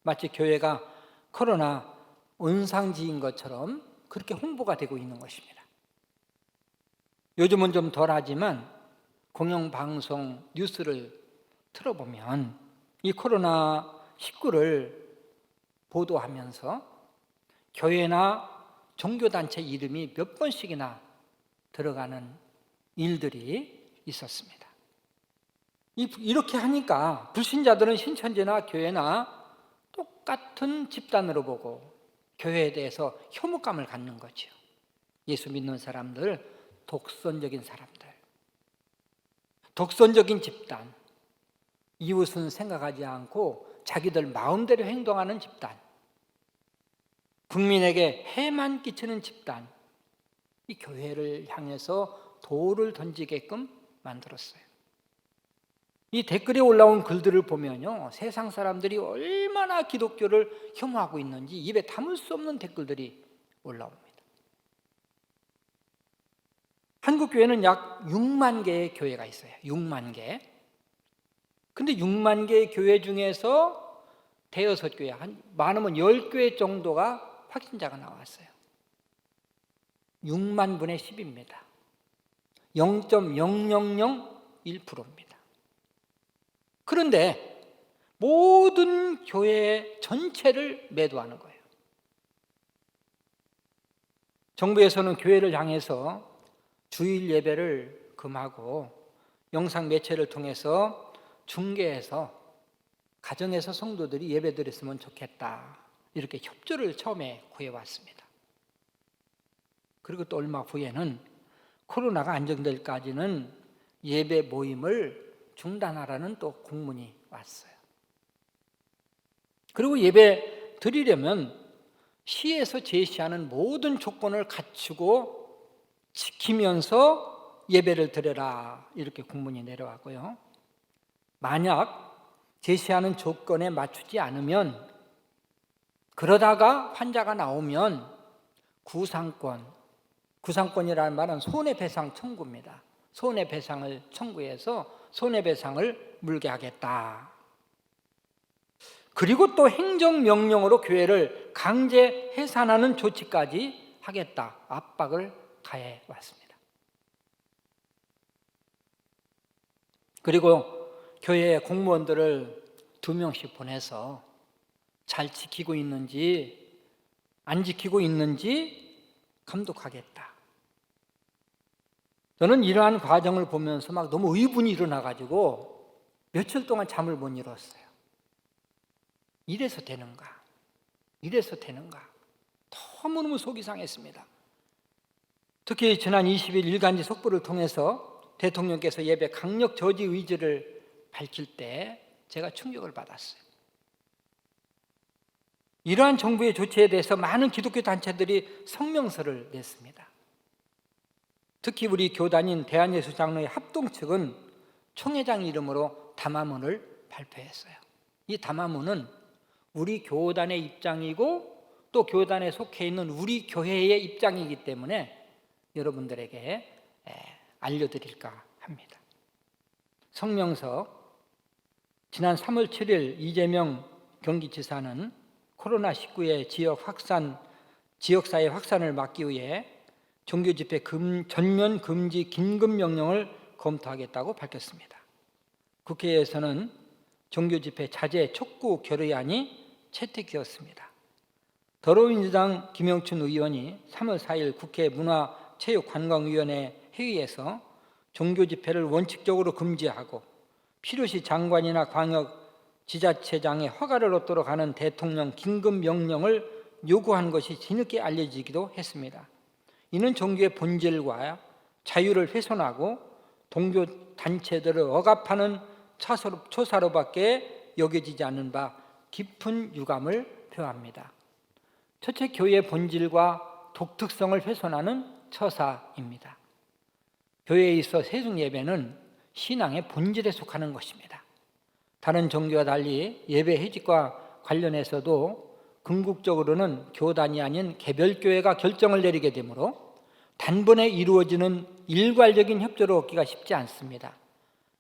S4: 마치 교회가 코로나 온상지인 것처럼 그렇게 홍보가 되고 있는 것입니다. 요즘은 좀 덜하지만 공영방송 뉴스를 틀어보면 이 코로나19를 보도하면서 교회나 종교단체 이름이 몇 번씩이나 들어가는 일들이 있었습니다. 이렇게 하니까 불신자들은 신천지나 교회나 똑같은 집단으로 보고 교회에 대해서 혐오감을 갖는 거죠. 예수 믿는 사람들, 독선적인 사람들, 독선적인 집단, 이웃은 생각하지 않고 자기들 마음대로 행동하는 집단, 국민에게 해만 끼치는 집단, 이 교회를 향해서 돌을 던지게끔 만들었어요. 이 댓글에 올라온 글들을 보면요, 세상 사람들이 얼마나 기독교를 혐오하고 있는지 입에 담을 수 없는 댓글들이 올라옵니다. 한국 교회는 약 6만 개의 교회가 있어요. 6만 개. 근데 6만 개의 교회 중에서 대여섯 교회, 많으면 10교회 정도가 확진자가 나왔어요. 6만 분의 10입니다. 0.0001%입니다. 그런데 모든 교회 전체를 매도하는 거예요. 정부에서는 교회를 향해서 주일 예배를 금하고 영상 매체를 통해서 중계해서 가정에서 성도들이 예배드렸으면 좋겠다, 이렇게 협조를 처음에 구해왔습니다. 그리고 또 얼마 후에는 코로나가 안정될까지는 예배 모임을 중단하라는 또 공문이 왔어요. 그리고 예배 드리려면 시에서 제시하는 모든 조건을 갖추고 지키면서 예배를 드려라, 이렇게 공문이 내려왔고요. 만약 제시하는 조건에 맞추지 않으면, 그러다가 환자가 나오면 구상권이라는 말은 손해배상 청구입니다. 손해배상을 청구해서 손해배상을 물게 하겠다. 그리고 또 행정명령으로 교회를 강제 해산하는 조치까지 하겠다, 압박을 가해 왔습니다. 그리고 교회 공무원들을 2명씩 보내서 잘 지키고 있는지 안 지키고 있는지 감독하겠다. 저는 이러한 과정을 보면서 막 너무 의분이 일어나가지고 며칠 동안 잠을 못 이뤘어요. 이래서 되는가? 이래서 되는가? 너무너무 속이 상했습니다. 특히 지난 20일 일간지 속보를 통해서 대통령께서 예배 강력 저지 의지를 밝힐 때 제가 충격을 받았어요. 이러한 정부의 조치에 대해서 많은 기독교 단체들이 성명서를 냈습니다. 특히 우리 교단인 대한예수장로회 합동 측은 총회장 이름으로 담화문을 발표했어요. 이 담화문은 우리 교단의 입장이고 또 교단에 속해 있는 우리 교회의 입장이기 때문에 여러분들에게 알려드릴까 합니다. 성명서, 지난 3월 7일 이재명 경기지사는 코로나19의 지역사회 확산을 막기 위해 종교집회 전면 금지 긴급명령을 검토하겠다고 밝혔습니다. 국회에서는 종교집회 자제 촉구 결의안이 채택되었습니다. 더불어민주당 김영춘 의원이 3월 4일 국회 문화체육관광위원회 회의에서 종교집회를 원칙적으로 금지하고 필요시 장관이나 광역지자체장의 허가를 얻도록 하는 대통령 긴급명령을 요구한 것이 뒤늦게 알려지기도 했습니다. 이는 종교의 본질과 자유를 훼손하고 동교 단체들을 억압하는 초사로밖에 여겨지지 않는 바 깊은 유감을 표합니다. 첫째, 교회의 본질과 독특성을 훼손하는 처사입니다. 교회에 있어 세중 예배는 신앙의 본질에 속하는 것입니다. 다른 종교와 달리 예배 해직과 관련해서도 궁극적으로는 교단이 아닌 개별교회가 결정을 내리게 되므로 단번에 이루어지는 일괄적인 협조를 얻기가 쉽지 않습니다.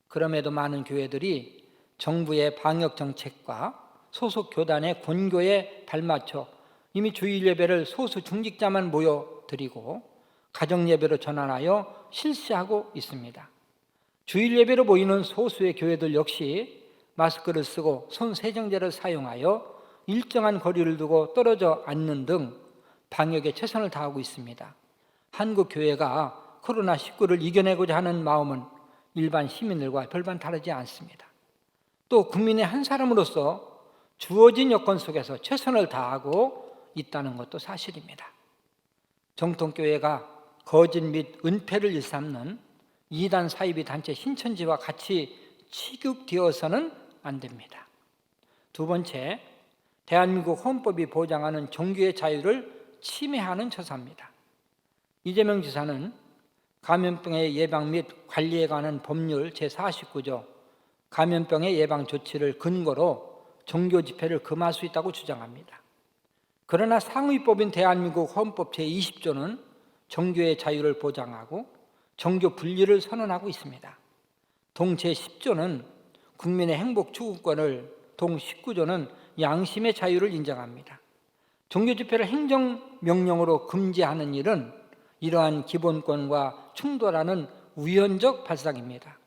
S4: 그럼에도 많은 교회들이 정부의 방역 정책과 소속 교단의 권고에 발맞춰 이미 주일 예배를 소수 중직자만 모여드리고 가정 예배로 전환하여 실시하고 있습니다. 주일 예배로 모이는 소수의 교회들 역시 마스크를 쓰고 손 세정제를 사용하여 일정한 거리를 두고 떨어져 앉는 등 방역에 최선을 다하고 있습니다. 한국 교회가 코로나19를 이겨내고자 하는 마음은 일반 시민들과 별반 다르지 않습니다. 또 국민의 한 사람으로서 주어진 여건 속에서 최선을 다하고 있다는 것도 사실입니다. 정통교회가 거짓 및 은폐를 일삼는 이단 사이비 단체 신천지와 같이 취급되어서는 안 됩니다. 두 번째, 대한민국 헌법이 보장하는 종교의 자유를 침해하는 처사입니다. 이재명 지사는 감염병의 예방 및 관리에 관한 법률 제49조 감염병의 예방 조치를 근거로 종교 집회를 금할 수 있다고 주장합니다. 그러나 상위법인 대한민국 헌법 제20조는 종교의 자유를 보장하고 종교 분리를 선언하고 있습니다. 동 제10조는 국민의 행복 추구권을, 동 19조는 양심의 자유를 인정합니다. 종교 집회를 행정명령으로 금지하는 일은 이러한 기본권과 충돌하는 우연적 발상입니다.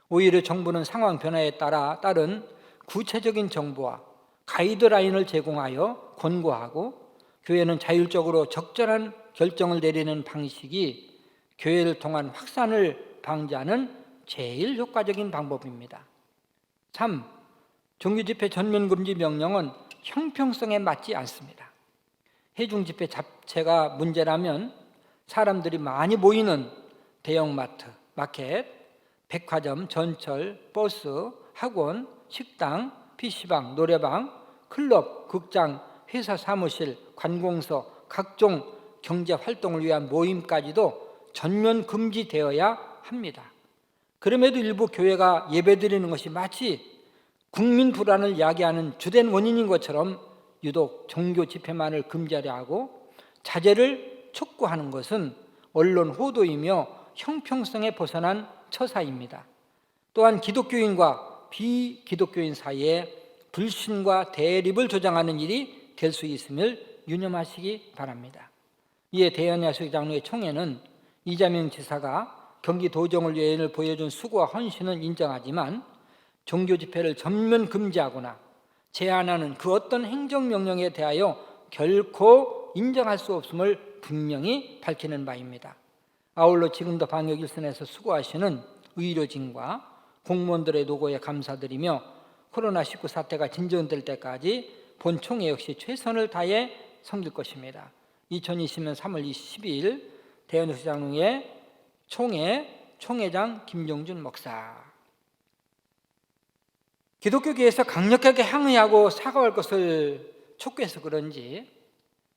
S4: 오히려 정부는 상황 변화에 따른 구체적인 정보와 가이드라인을 제공하여 권고하고 교회는 자율적으로 적절한 결정을 내리는 방식이 교회를 통한 확산을 방지하는 제일 효과적인 방법입니다. 3. 종교집회 전면금지 명령은 형평성에 맞지 않습니다. 해중집회 자체가 문제라면 사람들이 많이 모이는 대형마트, 마켓, 백화점, 전철, 버스, 학원, 식당, PC방, 노래방, 클럽, 극장, 회사 사무실, 관공서, 각종 경제활동을 위한 모임까지도 전면 금지되어야 합니다. 그럼에도 일부 교회가 예배드리는 것이 마치 국민 불안을 야기하는 주된 원인인 것처럼 유독 종교 집회만을 금지하려 하고 자제를 촉구하는 것은 언론 호도이며 형평성에 벗어난 처사입니다. 또한 기독교인과 비기독교인 사이에 불신과 대립을 조장하는 일이 될 수 있음을 유념하시기 바랍니다. 이에 대한예수장로회 총회는 이재명 지사가 경기도정을 위해 보여준 수고와 헌신은 인정하지만 종교 집회를 전면 금지하거나 제한하는 그 어떤 행정명령에 대하여 결코 인정할 수 없음을 분명히 밝히는 바입니다. 아울러 지금도 방역 일선에서 수고하시는 의료진과 공무원들의 노고에 감사드리며 코로나19 사태가 진정될 때까지 본 총회 역시 최선을 다해 섬길 것입니다. 2020년 3월 22일 대한예수장로회 총회 총회장 김종준 목사. 기독교계에서 강력하게 항의하고 사과할 것을 촉구해서 그런지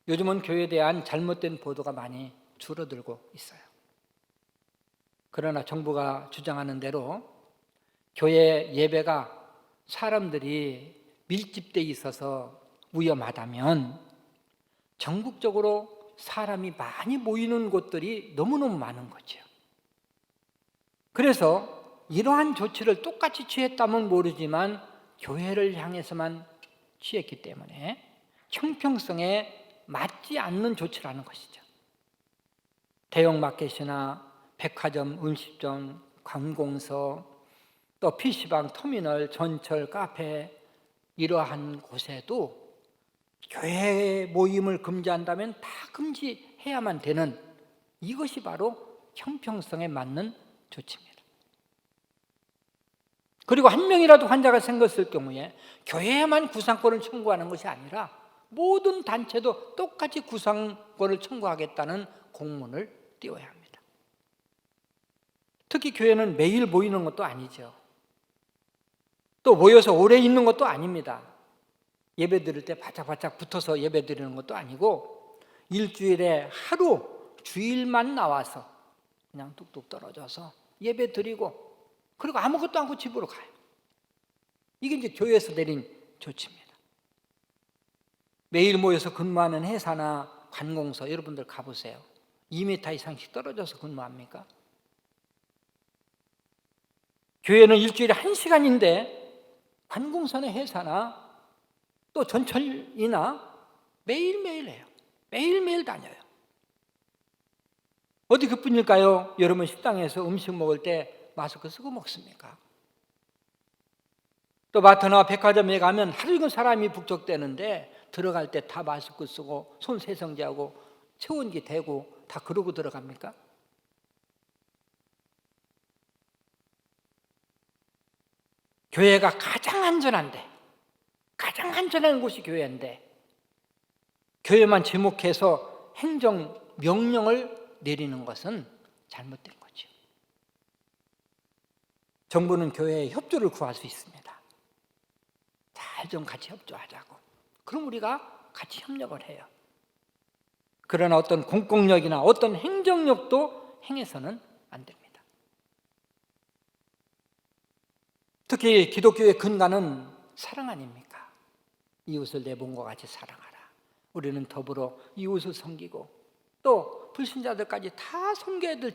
S4: 요즘은 교회에 대한 잘못된 보도가 많이 줄어들고 있어요. 그러나 정부가 주장하는 대로 교회 예배가 사람들이 밀집돼 있어서 위험하다면 전국적으로 사람이 많이 모이는 곳들이 너무너무 많은 거죠. 그래서 이러한 조치를 똑같이 취했다면 모르지만 교회를 향해서만 취했기 때문에 형평성에 맞지 않는 조치라는 것이죠. 대형마켓이나 백화점, 음식점, 관공서, 또 PC방, 터미널, 전철, 카페 이러한 곳에도 교회 모임을 금지한다면 다 금지해야만 되는 이것이 바로 형평성에 맞는 조치입니다. 그리고 한 명이라도 환자가 생겼을 경우에 교회에만 구상권을 청구하는 것이 아니라 모든 단체도 똑같이 구상권을 청구하겠다는 공문을 띄워야 합니다. 특히 교회는 매일 모이는 것도 아니죠. 또 모여서 오래 있는 것도 아닙니다. 예배 드릴 때 바짝바짝 붙어서 예배 드리는 것도 아니고 일주일에 하루 주일만 나와서 그냥 뚝뚝 떨어져서 예배 드리고 그리고 아무것도 않고 집으로 가요. 이게 이제 교회에서 내린 조치입니다. 매일 모여서 근무하는 회사나 관공서 여러분들 가보세요. 2m 이상씩 떨어져서 근무합니까? 교회는 일주일에 1시간인데 관공서나 회사나 또 전철이나 매일매일 해요. 매일매일 다녀요. 어디 그뿐일까요? 여러분 식당에서 음식 먹을 때 마스크 쓰고 먹습니까? 또 마트나 백화점에 가면 하루 종일 사람이 북적대는데 들어갈 때 다 마스크 쓰고 손 세정제하고 체온기 대고 다 그러고 들어갑니까? 교회가 가장 안전한 곳이 교회인데 교회만 지목해서 행정 명령을 내리는 것은 잘못된 거죠. 정부는 교회의 협조를 구할 수 있습니다. 잘 좀 같이 협조하자고. 그럼 우리가 같이 협력을 해요. 그러나 어떤 공권력이나 어떤 행정력도 행해서는 안 됩니다. 특히 기독교의 근간은 사랑 아닙니까? 이웃을 내 몸과 같이 사랑하라. 우리는 더불어 이웃을 섬기고 또 불신자들까지 다 섬겨야 될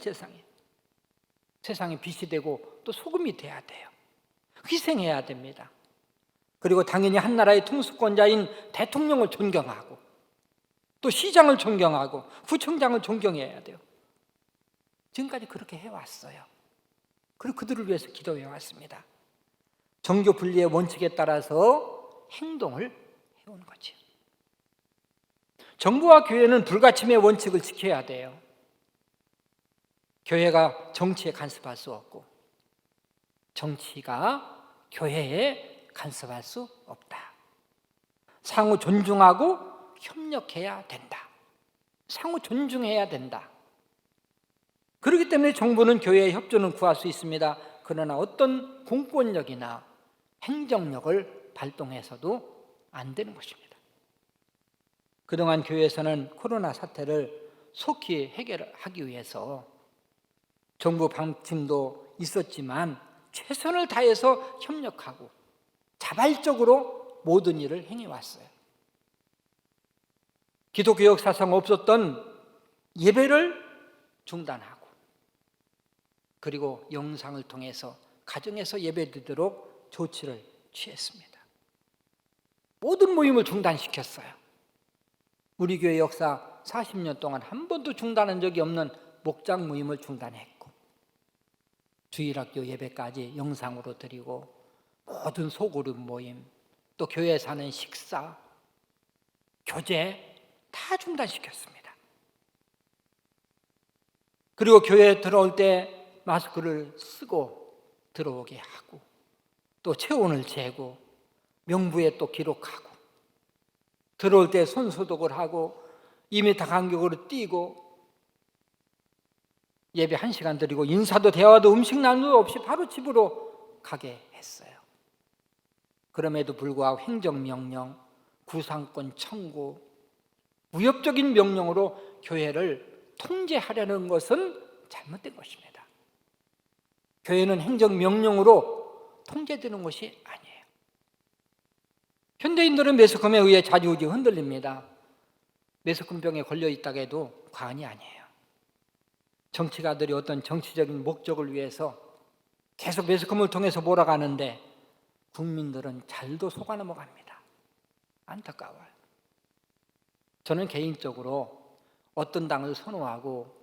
S4: 세상에 빛이 되고 또 소금이 돼야 돼요. 희생해야 됩니다. 그리고 당연히 한 나라의 통수권자인 대통령을 존경하고 또 시장을 존경하고 구청장을 존경해야 돼요. 지금까지 그렇게 해왔어요. 그리고 그들을 위해서 기도해왔습니다. 정교 분리의 원칙에 따라서 행동을 해온 거죠. 정부와 교회는 불가침의 원칙을 지켜야 돼요. 교회가 정치에 간섭할 수 없고 정치가 교회에 간섭할 수 없다. 상호 존중하고 협력해야 된다. 상호 존중해야 된다. 그렇기 때문에 정부는 교회의 협조는 구할 수 있습니다. 그러나 어떤 공권력이나 행정력을 발동해서도 안 되는 것입니다. 그동안 교회에서는 코로나 사태를 속히 해결하기 위해서 정부 방침도 있었지만 최선을 다해서 협력하고 자발적으로 모든 일을 행해왔어요. 기독교 역사상 없었던 예배를 중단하고 그리고 영상을 통해서 가정에서 예배드리도록 조치를 취했습니다. 모든 모임을 중단시켰어요. 우리 교회 역사 40년 동안 한 번도 중단한 적이 없는 목장 모임을 중단했고 주일학교 예배까지 영상으로 드리고 모든 소그룹 모임, 또 교회에 사는 식사, 교제 다 중단시켰습니다. 그리고 교회에 들어올 때 마스크를 쓰고 들어오게 하고 또 체온을 재고 명부에 또 기록하고 들어올 때 손 소독을 하고 2m 간격으로 뛰고 예배 1시간 드리고 인사도 대화도 음식 나눔도 없이 바로 집으로 가게 했어요. 그럼에도 불구하고 행정명령, 구상권 청구, 위협적인 명령으로 교회를 통제하려는 것은 잘못된 것입니다. 교회는 행정명령으로 통제되는 것이 아니에요. 현대인들은 매스컴에 의해 자주우지 흔들립니다. 매스컴병에 걸려있다고 해도 과언이 아니에요. 정치가들이 어떤 정치적인 목적을 위해서 계속 매스컴을 통해서 몰아가는데 국민들은 잘도 속아 넘어갑니다. 안타까워요. 저는 개인적으로 어떤 당을 선호하고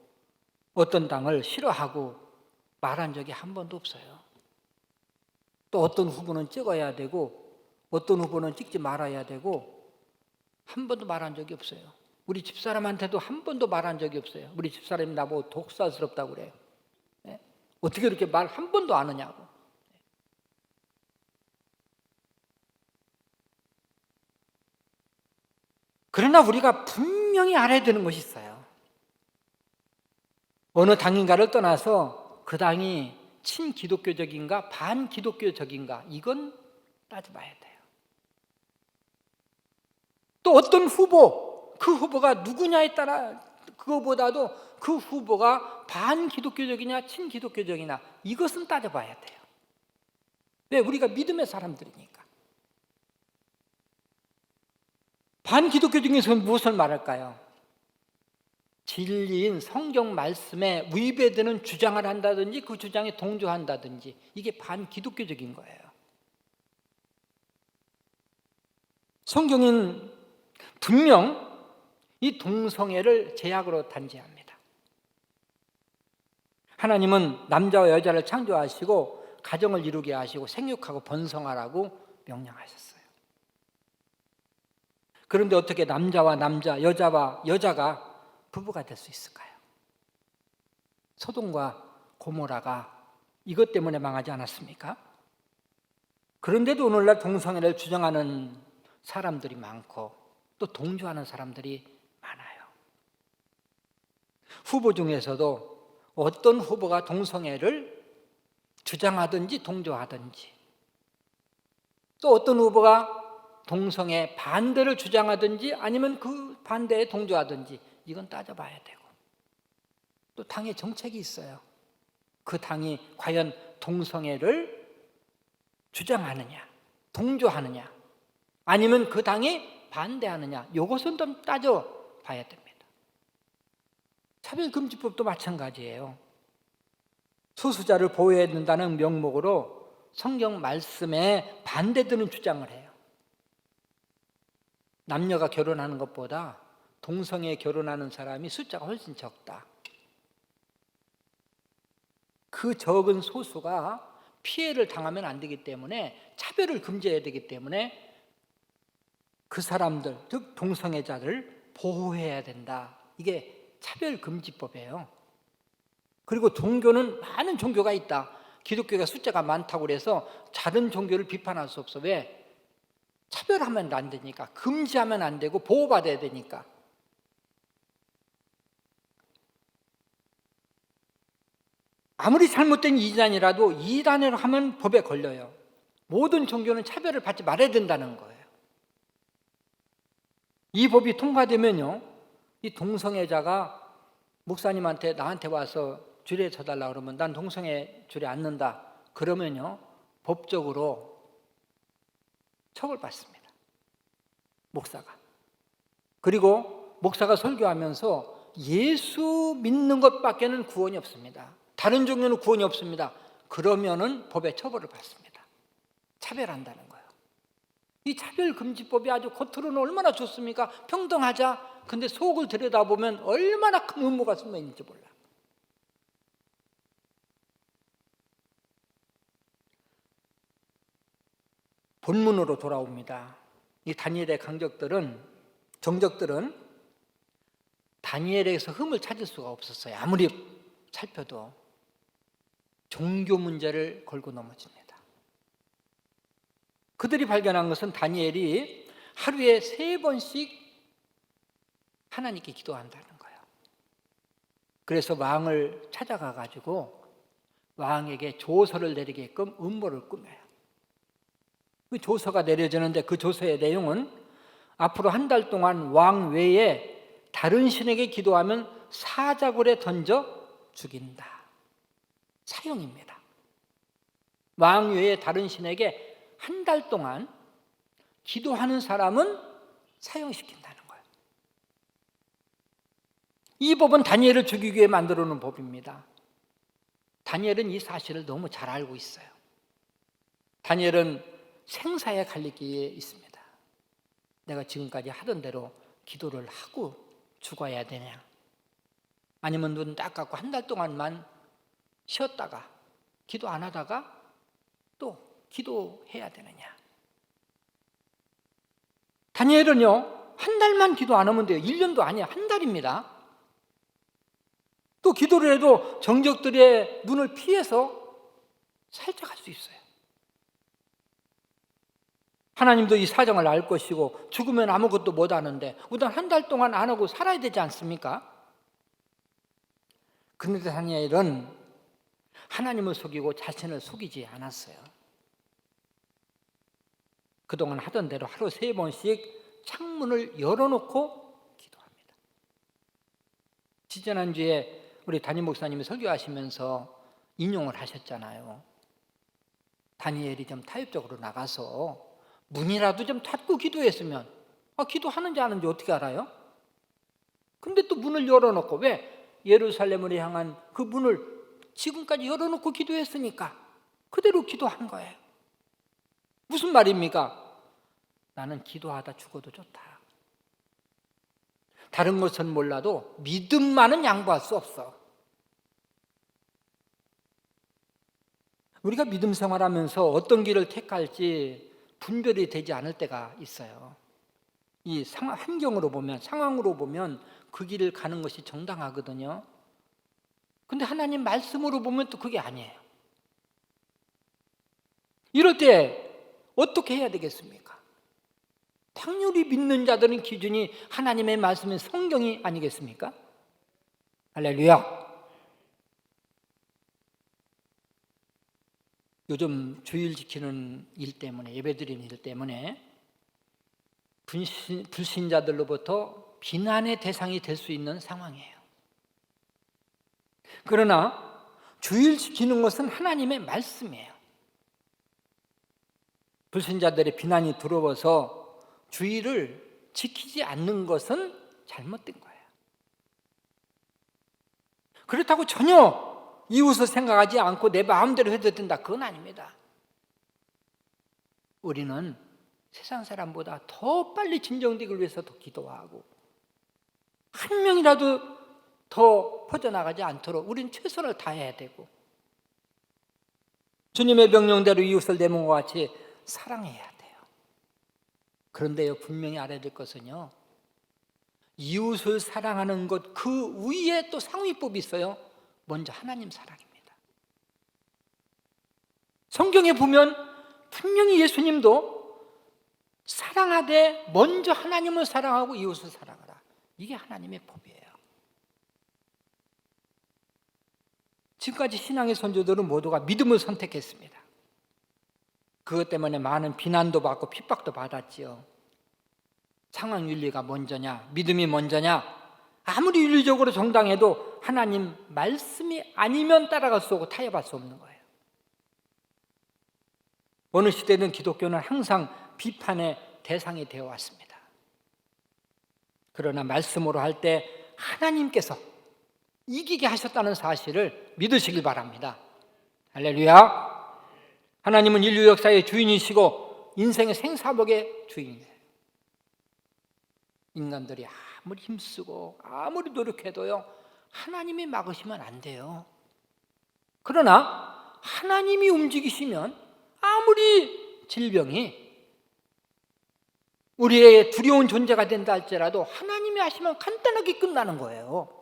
S4: 어떤 당을 싫어하고 말한 적이 한 번도 없어요. 또 어떤 후보는 찍어야 되고 어떤 후보는 찍지 말아야 되고 한 번도 말한 적이 없어요. 우리 집사람한테도 한 번도 말한 적이 없어요. 우리 집사람이 나보고 독사스럽다고 그래요. 네? 어떻게 이렇게 말 한 번도 안 하냐고. 그러나 우리가 분명히 알아야 되는 것이 있어요. 어느 당인가를 떠나서 그 당이 친기독교적인가 반기독교적인가 이건 따져봐야 돼요. 또 어떤 후보, 그 후보가 누구냐에 따라 그거보다도 그 후보가 반기독교적이냐 친기독교적이냐 이것은 따져봐야 돼요. 왜? 우리가 믿음의 사람들이니까. 반기독교적인 것은 무엇을 말할까요? 진리인 성경 말씀에 위배되는 주장을 한다든지 그 주장에 동조한다든지 이게 반기독교적인 거예요. 성경은 분명 이 동성애를 제약으로 단죄합니다. 하나님은 남자와 여자를 창조하시고 가정을 이루게 하시고 생육하고 번성하라고 명령하셨어요. 그런데 어떻게 남자와 남자, 여자와 여자가 부부가 될 수 있을까요? 소돔과 고모라가 이것 때문에 망하지 않았습니까? 그런데도 오늘날 동성애를 주장하는 사람들이 많고 또 동조하는 사람들이 많아요. 후보 중에서도 어떤 후보가 동성애를 주장하든지 동조하든지 또 어떤 후보가 동성애 반대를 주장하든지 아니면 그 반대에 동조하든지 이건 따져봐야 되고 또 당의 정책이 있어요. 그 당이 과연 동성애를 주장하느냐 동조하느냐 아니면 그 당이 반대하느냐 이것은 좀 따져봐야 됩니다. 차별금지법도 마찬가지예요. 소수자를 보호해야 된다는 명목으로 성경 말씀에 반대되는 주장을 해요. 남녀가 결혼하는 것보다 동성애 결혼하는 사람이 숫자가 훨씬 적다. 그 적은 소수가 피해를 당하면 안 되기 때문에 차별을 금지해야 되기 때문에 그 사람들, 즉 동성애자를 보호해야 된다. 이게 차별금지법이에요. 그리고 종교는 많은 종교가 있다. 기독교가 숫자가 많다고 그래서 다른 종교를 비판할 수 없어. 왜? 차별하면 안 되니까. 금지하면 안 되고 보호받아야 되니까. 아무리 잘못된 이단이라도 이단으로 하면 법에 걸려요. 모든 종교는 차별을 받지 말아야 된다는 거예요. 이 법이 통과되면요, 이 동성애자가 목사님한테 나한테 와서 줄에 서달라 그러면 난 동성애 줄에 앉는다. 그러면요, 법적으로 처벌받습니다. 목사가. 그리고 목사가 설교하면서 예수 믿는 것밖에는 구원이 없습니다. 다른 종교는 구원이 없습니다. 그러면은 법에 처벌을 받습니다. 차별한다는 거예요. 이 차별금지법이 아주 겉으로는 얼마나 좋습니까? 평등하자. 근데 속을 들여다보면 얼마나 큰 음모가 숨어 있는지 몰라. 본문으로 돌아옵니다. 이 다니엘의 정적들은 다니엘에게서 흠을 찾을 수가 없었어요. 아무리 살펴도 종교 문제를 걸고 넘어집니다. 그들이 발견한 것은 다니엘이 하루에 3번씩 하나님께 기도한다는 거예요. 그래서 왕을 찾아가 가지고 왕에게 조서를 내리게끔 음모를 꾸며요. 그 조서가 내려지는데 그 조서의 내용은 앞으로 한 달 동안 왕 외에 다른 신에게 기도하면 사자굴에 던져 죽인다. 사형입니다. 왕 외에 다른 신에게 한 달 동안 기도하는 사람은 사형시킨다는 거예요. 이 법은 다니엘을 죽이기 위해 만들어 놓은 법입니다. 다니엘은 이 사실을 너무 잘 알고 있어요. 다니엘은 생사에 갈리기에 있습니다. 내가 지금까지 하던 대로 기도를 하고 죽어야 되냐, 아니면 눈 딱 감고 한 달 동안만 쉬었다가 기도 안 하다가 또 기도해야 되느냐. 다니엘은요, 한 달만 기도 안 하면 돼요. 1년도 아니에요. 한 달입니다. 또 기도를 해도 정적들의 눈을 피해서 살짝 할 수 있어요. 하나님도 이 사정을 알 것이고 죽으면 아무것도 못 하는데 우선 한 달 동안 안 하고 살아야 되지 않습니까? 그런데 다니엘은 하나님을 속이고 자신을 속이지 않았어요. 그동안 하던 대로 하루 3번씩 창문을 열어놓고 기도합니다. 지지난주에 우리 담임 목사님이 설교하시면서 인용을 하셨잖아요. 다니엘이 좀 타협적으로 나가서 문이라도 좀 닫고 기도했으면, 기도하는지 안 하는지 어떻게 알아요? 근데 또 문을 열어놓고, 왜? 예루살렘으로 향한 그 문을 지금까지 열어놓고 기도했으니까 그대로 기도한 거예요. 무슨 말입니까? 나는 기도하다 죽어도 좋다. 다른 것은 몰라도 믿음만은 양보할 수 없어. 우리가 믿음 생활하면서 어떤 길을 택할지 분별이 되지 않을 때가 있어요. 이 환경으로 보면, 상황으로 보면 그 길을 가는 것이 정당하거든요. 근데 하나님 말씀으로 보면 또 그게 아니에요. 이럴 때 어떻게 해야 되겠습니까? 당연히 믿는 자들은 기준이 하나님의 말씀인 성경이 아니겠습니까? 할렐루야. 요즘 주일 지키는 일 때문에, 예배드리는 일 때문에 불신자들로부터 비난의 대상이 될 수 있는 상황이에요. 그러나 주일 지키는 것은 하나님의 말씀이에요. 불신자들의 비난이 들어와서 주일을 지키지 않는 것은 잘못된 거예요. 그렇다고 전혀 이웃을 생각하지 않고 내 마음대로 해도 된다, 그건 아닙니다. 우리는 세상 사람보다 더 빨리 진정되기 위해서 더 기도하고, 한 명이라도 더 퍼져나가지 않도록 우리는 최선을 다해야 되고, 주님의 명령대로 이웃을 내 몸과 같이 사랑해야 돼요. 그런데요, 분명히 알아야 될 것은요, 이웃을 사랑하는 것 그 위에 또 상위법이 있어요. 먼저 하나님 사랑입니다. 성경에 보면 분명히 예수님도 사랑하되 먼저 하나님을 사랑하고 이웃을 사랑하라, 이게 하나님의 법이에요. 지금까지 신앙의 선조들은 모두가 믿음을 선택했습니다. 그것 때문에 많은 비난도 받고 핍박도 받았지요. 상황 윤리가 먼저냐, 믿음이 먼저냐, 아무리 윤리적으로 정당해도 하나님 말씀이 아니면 따라갈 수 없고 타협할 수 없는 거예요. 어느 시대든 기독교는 항상 비판의 대상이 되어 왔습니다. 그러나 말씀으로 할 때 하나님께서 이기게 하셨다는 사실을 믿으시길 바랍니다. 할렐루야. 하나님은 인류 역사의 주인이시고 인생의 생사복의 주인이에요. 인간들이 아무리 힘쓰고 아무리 노력해도요, 하나님이 막으시면 안 돼요. 그러나 하나님이 움직이시면 아무리 질병이 우리의 두려운 존재가 된다 할지라도 하나님이 하시면 간단하게 끝나는 거예요.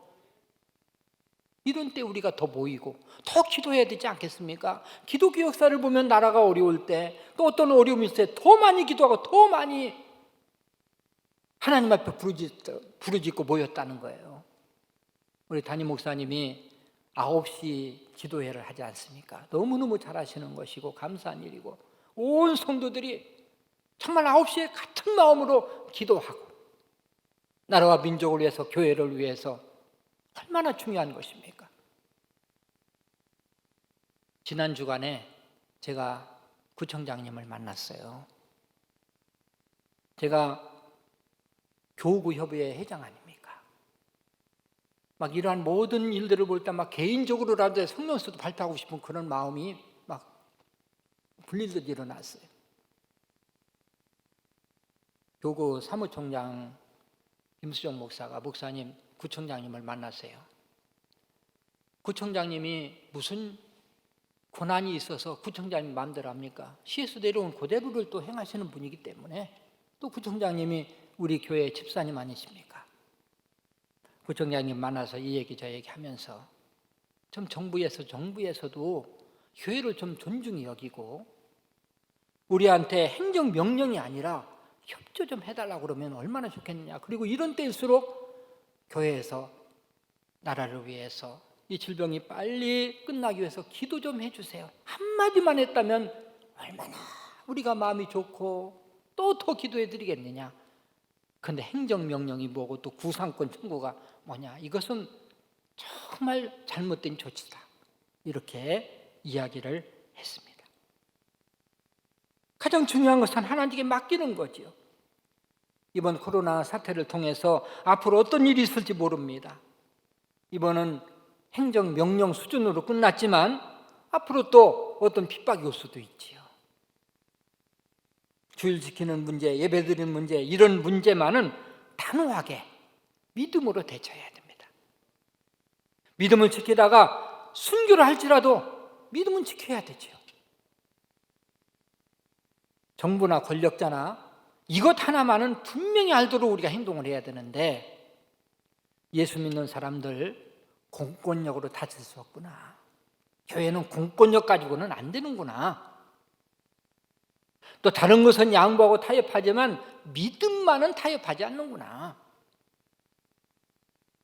S4: 이런 때 우리가 더 모이고 더 기도해야 되지 않겠습니까? 기독교 역사를 보면 나라가 어려울 때, 또 어떤 어려움이 있을 때 더 많이 기도하고 더 많이 하나님 앞에 부르짖고 모였다는 거예요. 우리 담임 목사님이 9시 기도회를 하지 않습니까? 너무너무 잘하시는 것이고 감사한 일이고 온 성도들이 정말 9시에 같은 마음으로 기도하고 나라와 민족을 위해서 교회를 위해서 얼마나 중요한 것입니까? 지난 주간에 제가 구청장님을 만났어요. 제가 교우구 협의회 회장 아닙니까? 막 이러한 모든 일들을 볼 때 막 개인적으로라도 성명서도 발표하고 싶은 그런 마음이 막 불릴듯 일어났어요. 교구 사무총장 김수정 목사가 목사님, 구청장님을 만났어요. 구청장님이 무슨 고난이 있어서 구청장님 마음대로 합니까? 시에서 내려온 그대로를 또 행하시는 분이기 때문에 또 구청장님이 우리 교회 집사님 아니십니까? 구청장님 만나서 이 얘기 저 얘기 하면서 좀 정부에서도 교회를 좀 존중히 여기고 우리한테 행정명령이 아니라 협조 좀 해달라고 그러면 얼마나 좋겠느냐. 그리고 이런 때일수록 교회에서 나라를 위해서 이 질병이 빨리 끝나기 위해서 기도 좀 해주세요. 한마디만 했다면 얼마나 우리가 마음이 좋고 또 더 기도해 드리겠느냐. 그런데 행정명령이 뭐고 또 구상권 청구가 뭐냐. 이것은 정말 잘못된 조치다. 이렇게 이야기를 했습니다. 가장 중요한 것은 하나님께 맡기는 거지요. 이번 코로나 사태를 통해서 앞으로 어떤 일이 있을지 모릅니다. 이번은 행정명령 수준으로 끝났지만 앞으로 또 어떤 핍박이 올 수도 있지요. 주일 지키는 문제, 예배드리는 문제, 이런 문제만은 단호하게 믿음으로 대처해야 됩니다. 믿음을 지키다가 순교를 할지라도 믿음은 지켜야 되죠. 정부나 권력자나 이것 하나만은 분명히 알도록 우리가 행동을 해야 되는데 예수 믿는 사람들 공권력으로 다칠 수 없구나. 교회는 공권력 가지고는 안 되는구나. 또 다른 것은 양보하고 타협하지만 믿음만은 타협하지 않는구나.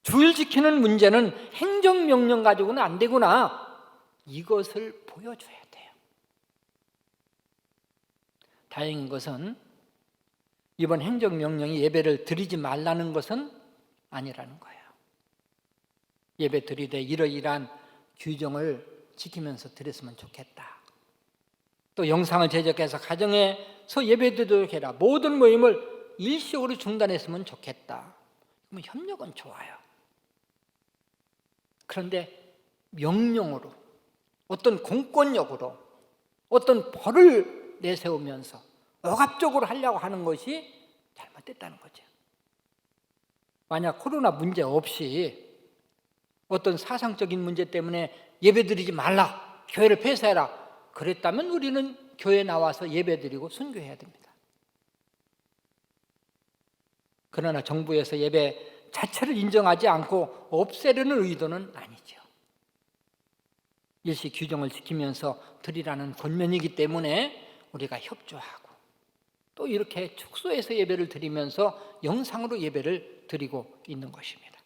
S4: 주일 지키는 문제는 행정명령 가지고는 안 되구나. 이것을 보여줘야 돼요. 다행인 것은 이번 행정명령이 예배를 드리지 말라는 것은 아니라는 거예요. 예배 드리되 이러이러한 규정을 지키면서 드렸으면 좋겠다. 또 영상을 제작해서 가정에서 예배 드리도록 해라. 모든 모임을 일시적으로 중단했으면 좋겠다. 그러면 협력은 좋아요. 그런데 명령으로 어떤 공권력으로 어떤 벌을 내세우면서 억압적으로 하려고 하는 것이 잘못됐다는 거죠. 만약 코로나 문제 없이 어떤 사상적인 문제 때문에 예배드리지 말라, 교회를 폐쇄해라 그랬다면 우리는 교회에 나와서 예배드리고 순교해야 됩니다. 그러나 정부에서 예배 자체를 인정하지 않고 없애려는 의도는 아니죠. 일시 규정을 지키면서 드리라는 권면이기 때문에 우리가 협조하고 또 이렇게 축소해서 예배를 드리면서 영상으로 예배를 드리고 있는 것입니다.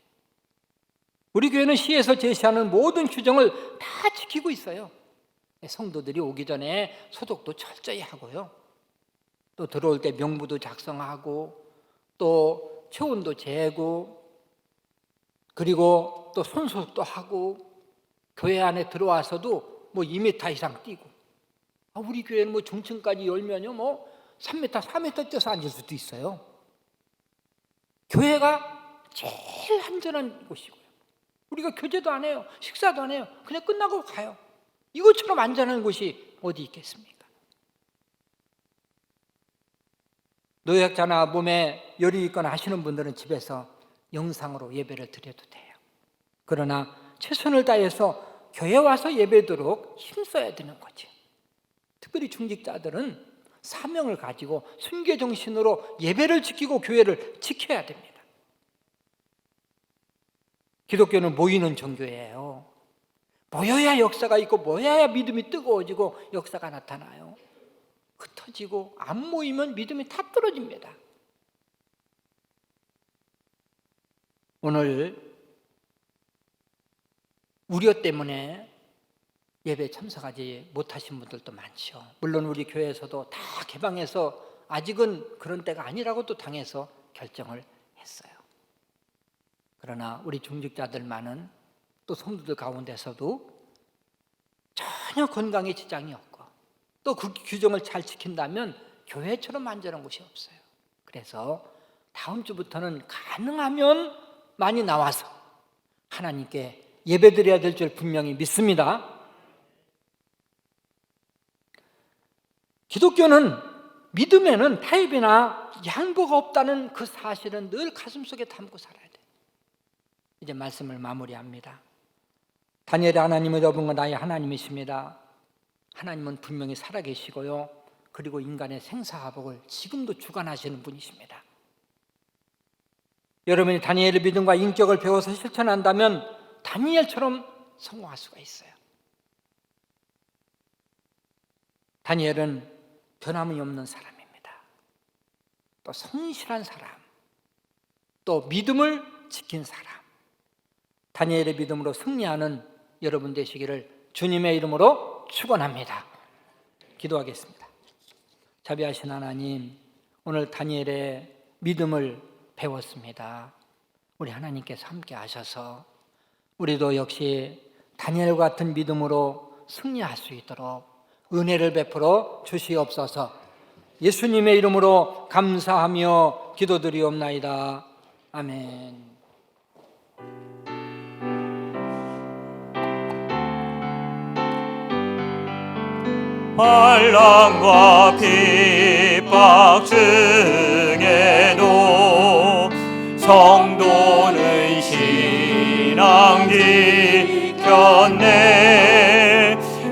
S4: 우리 교회는 시에서 제시하는 모든 규정을 다 지키고 있어요. 성도들이 오기 전에 소독도 철저히 하고요. 또 들어올 때 명부도 작성하고 또 체온도 재고 그리고 또 손소독도 하고 교회 안에 들어와서도 뭐 2m 이상 뛰고 우리 교회는 뭐 중층까지 열면요 뭐 3m, 4m 뛰어서 앉을 수도 있어요. 교회가 제일 안전한 곳이고요. 우리가 교제도 안 해요. 식사도 안 해요. 그냥 끝나고 가요. 이것처럼 안전한 곳이 어디 있겠습니까? 노약자나 몸에 열이 있거나 하시는 분들은 집에서 영상으로 예배를 드려도 돼요. 그러나 최선을 다해서 교회 와서 예배도록 힘써야 되는 거죠. 특별히 중직자들은 사명을 가지고 순교 정신으로 예배를 지키고 교회를 지켜야 됩니다. 기독교는 모이는 종교예요. 모여야 역사가 있고 모여야 믿음이 뜨거워지고 역사가 나타나요. 흩어지고 안 모이면 믿음이 다 떨어집니다. 오늘 우려 때문에 예배에 참석하지 못하신 분들도 많죠. 물론 우리 교회에서도 다 개방해서 아직은 그런 때가 아니라고 또 당해서 결정을 했어요. 그러나 우리 중직자들만은 또 성도들 가운데서도 전혀 건강에 지장이 없고 또 그 규정을 잘 지킨다면 교회처럼 안전한 곳이 없어요. 그래서 다음 주부터는 가능하면 많이 나와서 하나님께 예배드려야 될 줄 분명히 믿습니다. 기독교는 믿음에는 타협이나 양보가 없다는 그 사실은 늘 가슴속에 담고 살아야 돼요. 이제 말씀을 마무리합니다. 다니엘의 하나님을 여분 건 나의 하나님이십니다. 하나님은 분명히 살아계시고요, 그리고 인간의 생사화복을 지금도 주관하시는 분이십니다. 여러분이 다니엘의 믿음과 인격을 배워서 실천한다면 다니엘처럼 성공할 수가 있어요. 다니엘은 변함이 없는 사람입니다. 또 성실한 사람, 또 믿음을 지킨 사람, 다니엘의 믿음으로 승리하는 여러분 되시기를 주님의 이름으로 축원합니다. 기도하겠습니다. 자비하신 하나님, 오늘 다니엘의 믿음을 배웠습니다. 우리 하나님께서 함께 하셔서 우리도 역시 다니엘 같은 믿음으로 승리할 수 있도록 은혜를 베풀어 주시옵소서. 예수님의 이름으로 감사하며 기도드리옵나이다. 아멘.
S2: 환난과 핍박 중에도 성도는 신앙 지켰네.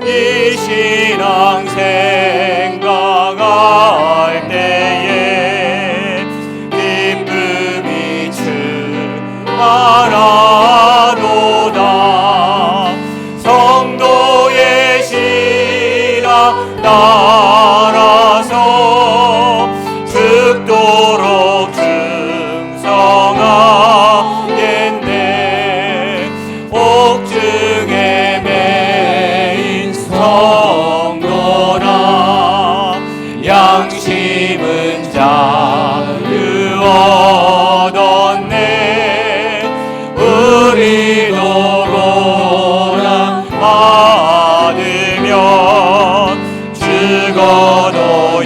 S2: 이 신앙 생각할 때에 기쁨이 충만하도다. 성도의 신앙 따라서 죽도록 충성하겠네. 옥중에 매인 성도나 양심은 자유 얻었네. 우리도 고난 받으면 죽어도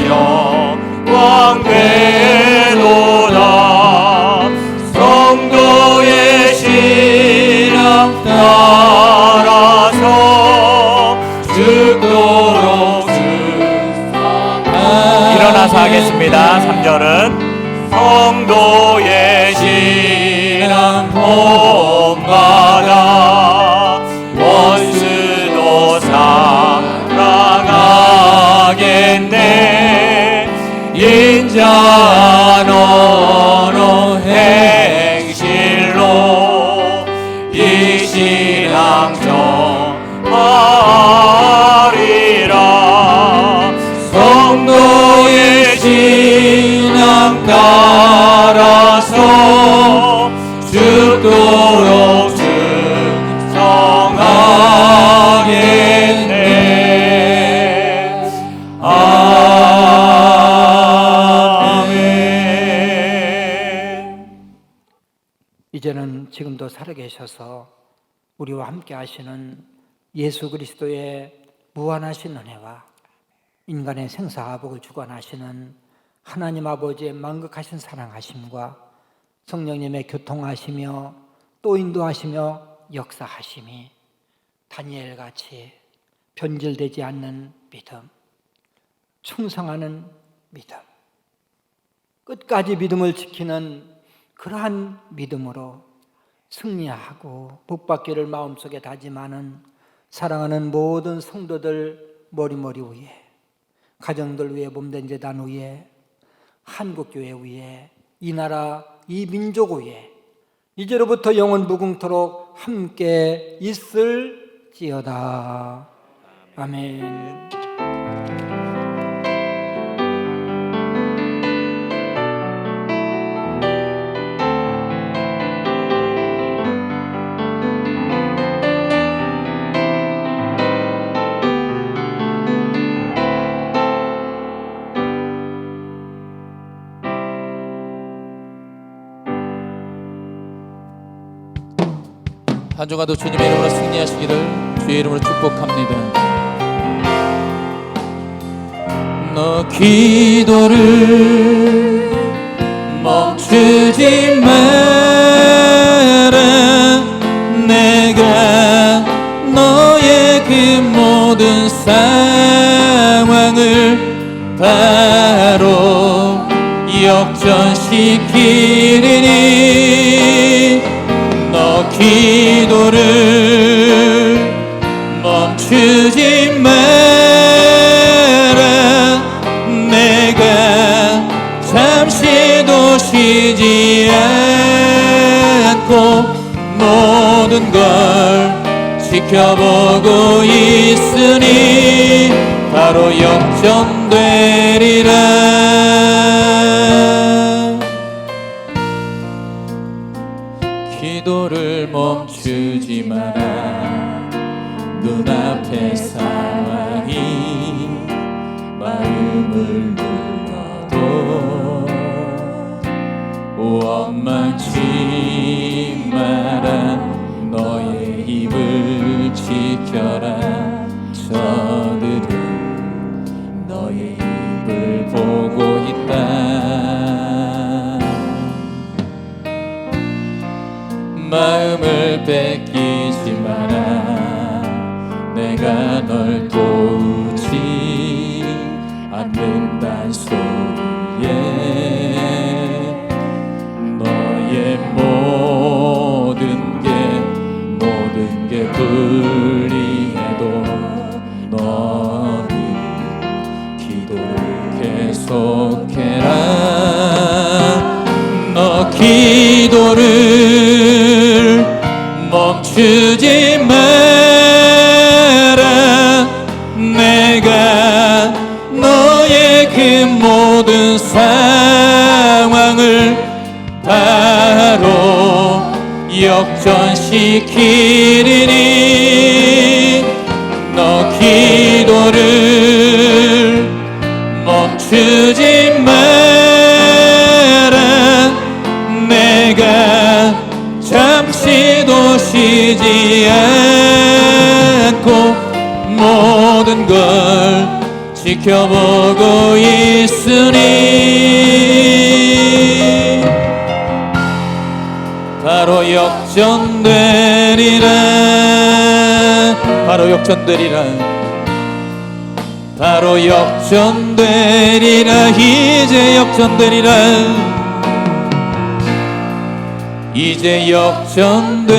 S2: 영광 되도다. 성도의 신앙 따라서 죽도록 일어나서 하겠습니다. 3절은 성도의 신앙 본받아 원수도 사랑하겠네. 인자한 언어 행실로 이 신앙 전하리라. 성도의 신앙 따라서 죽도록 충성하겠네.
S4: 이제는 지금도 살아계셔서 우리와 함께 하시는 예수 그리스도의 무한하신 은혜와 인간의 생사화복을 주관하시는 하나님 아버지의 만극하신 사랑하심과 성령님의 교통하시며 또 인도하시며 역사하심이 다니엘같이 변질되지 않는 믿음, 충성하는 믿음, 끝까지 믿음을 지키는 그러한 믿음으로 승리하고 복받기를 마음속에 다짐하는 사랑하는 모든 성도들 머리머리 위에, 가정들 위에, 몸된 재단 위에, 한국교회 위에, 이 나라 이 민족 위에 이제로부터 영원 무궁토록 함께 있을지어다. 아멘.
S1: 한 주간도 주님의 이름으로 승리하시기를 주의 이름으로 축복합니다. 너 기도를 멈추지 마라. 내가 너의 그 모든 상황을 바로 역전시키리니 너 기도를 멈추지 마라. 내가 잠시도 쉬지 않고 모든 걸 지켜보고 있으니 바로 역전되리라. 기도를 멈추지 마라. 눈앞의 상황이 마음을 눌러도 원망치 마라. 너의 입을 지켜라. 저들은 너의 입을 보고 있다. 마음을 뺏기지 마라. 내가 널 도우지 않는단 소리에 너의 모든 게 불리해도 너는 기도를 계속해라. 너 기도를 멈추지 마라. 내가 너의 그 모든 상황을 바로 역전시키리니 너 기도를 멈추지 마라. 내가 잠시도 쉬지 않고 모든 걸 지켜보고 있으니 바로 역전되리라. 바로 역전되리라. 바로 역전되리라. 이제 역전되리라. 이제 역전되리라.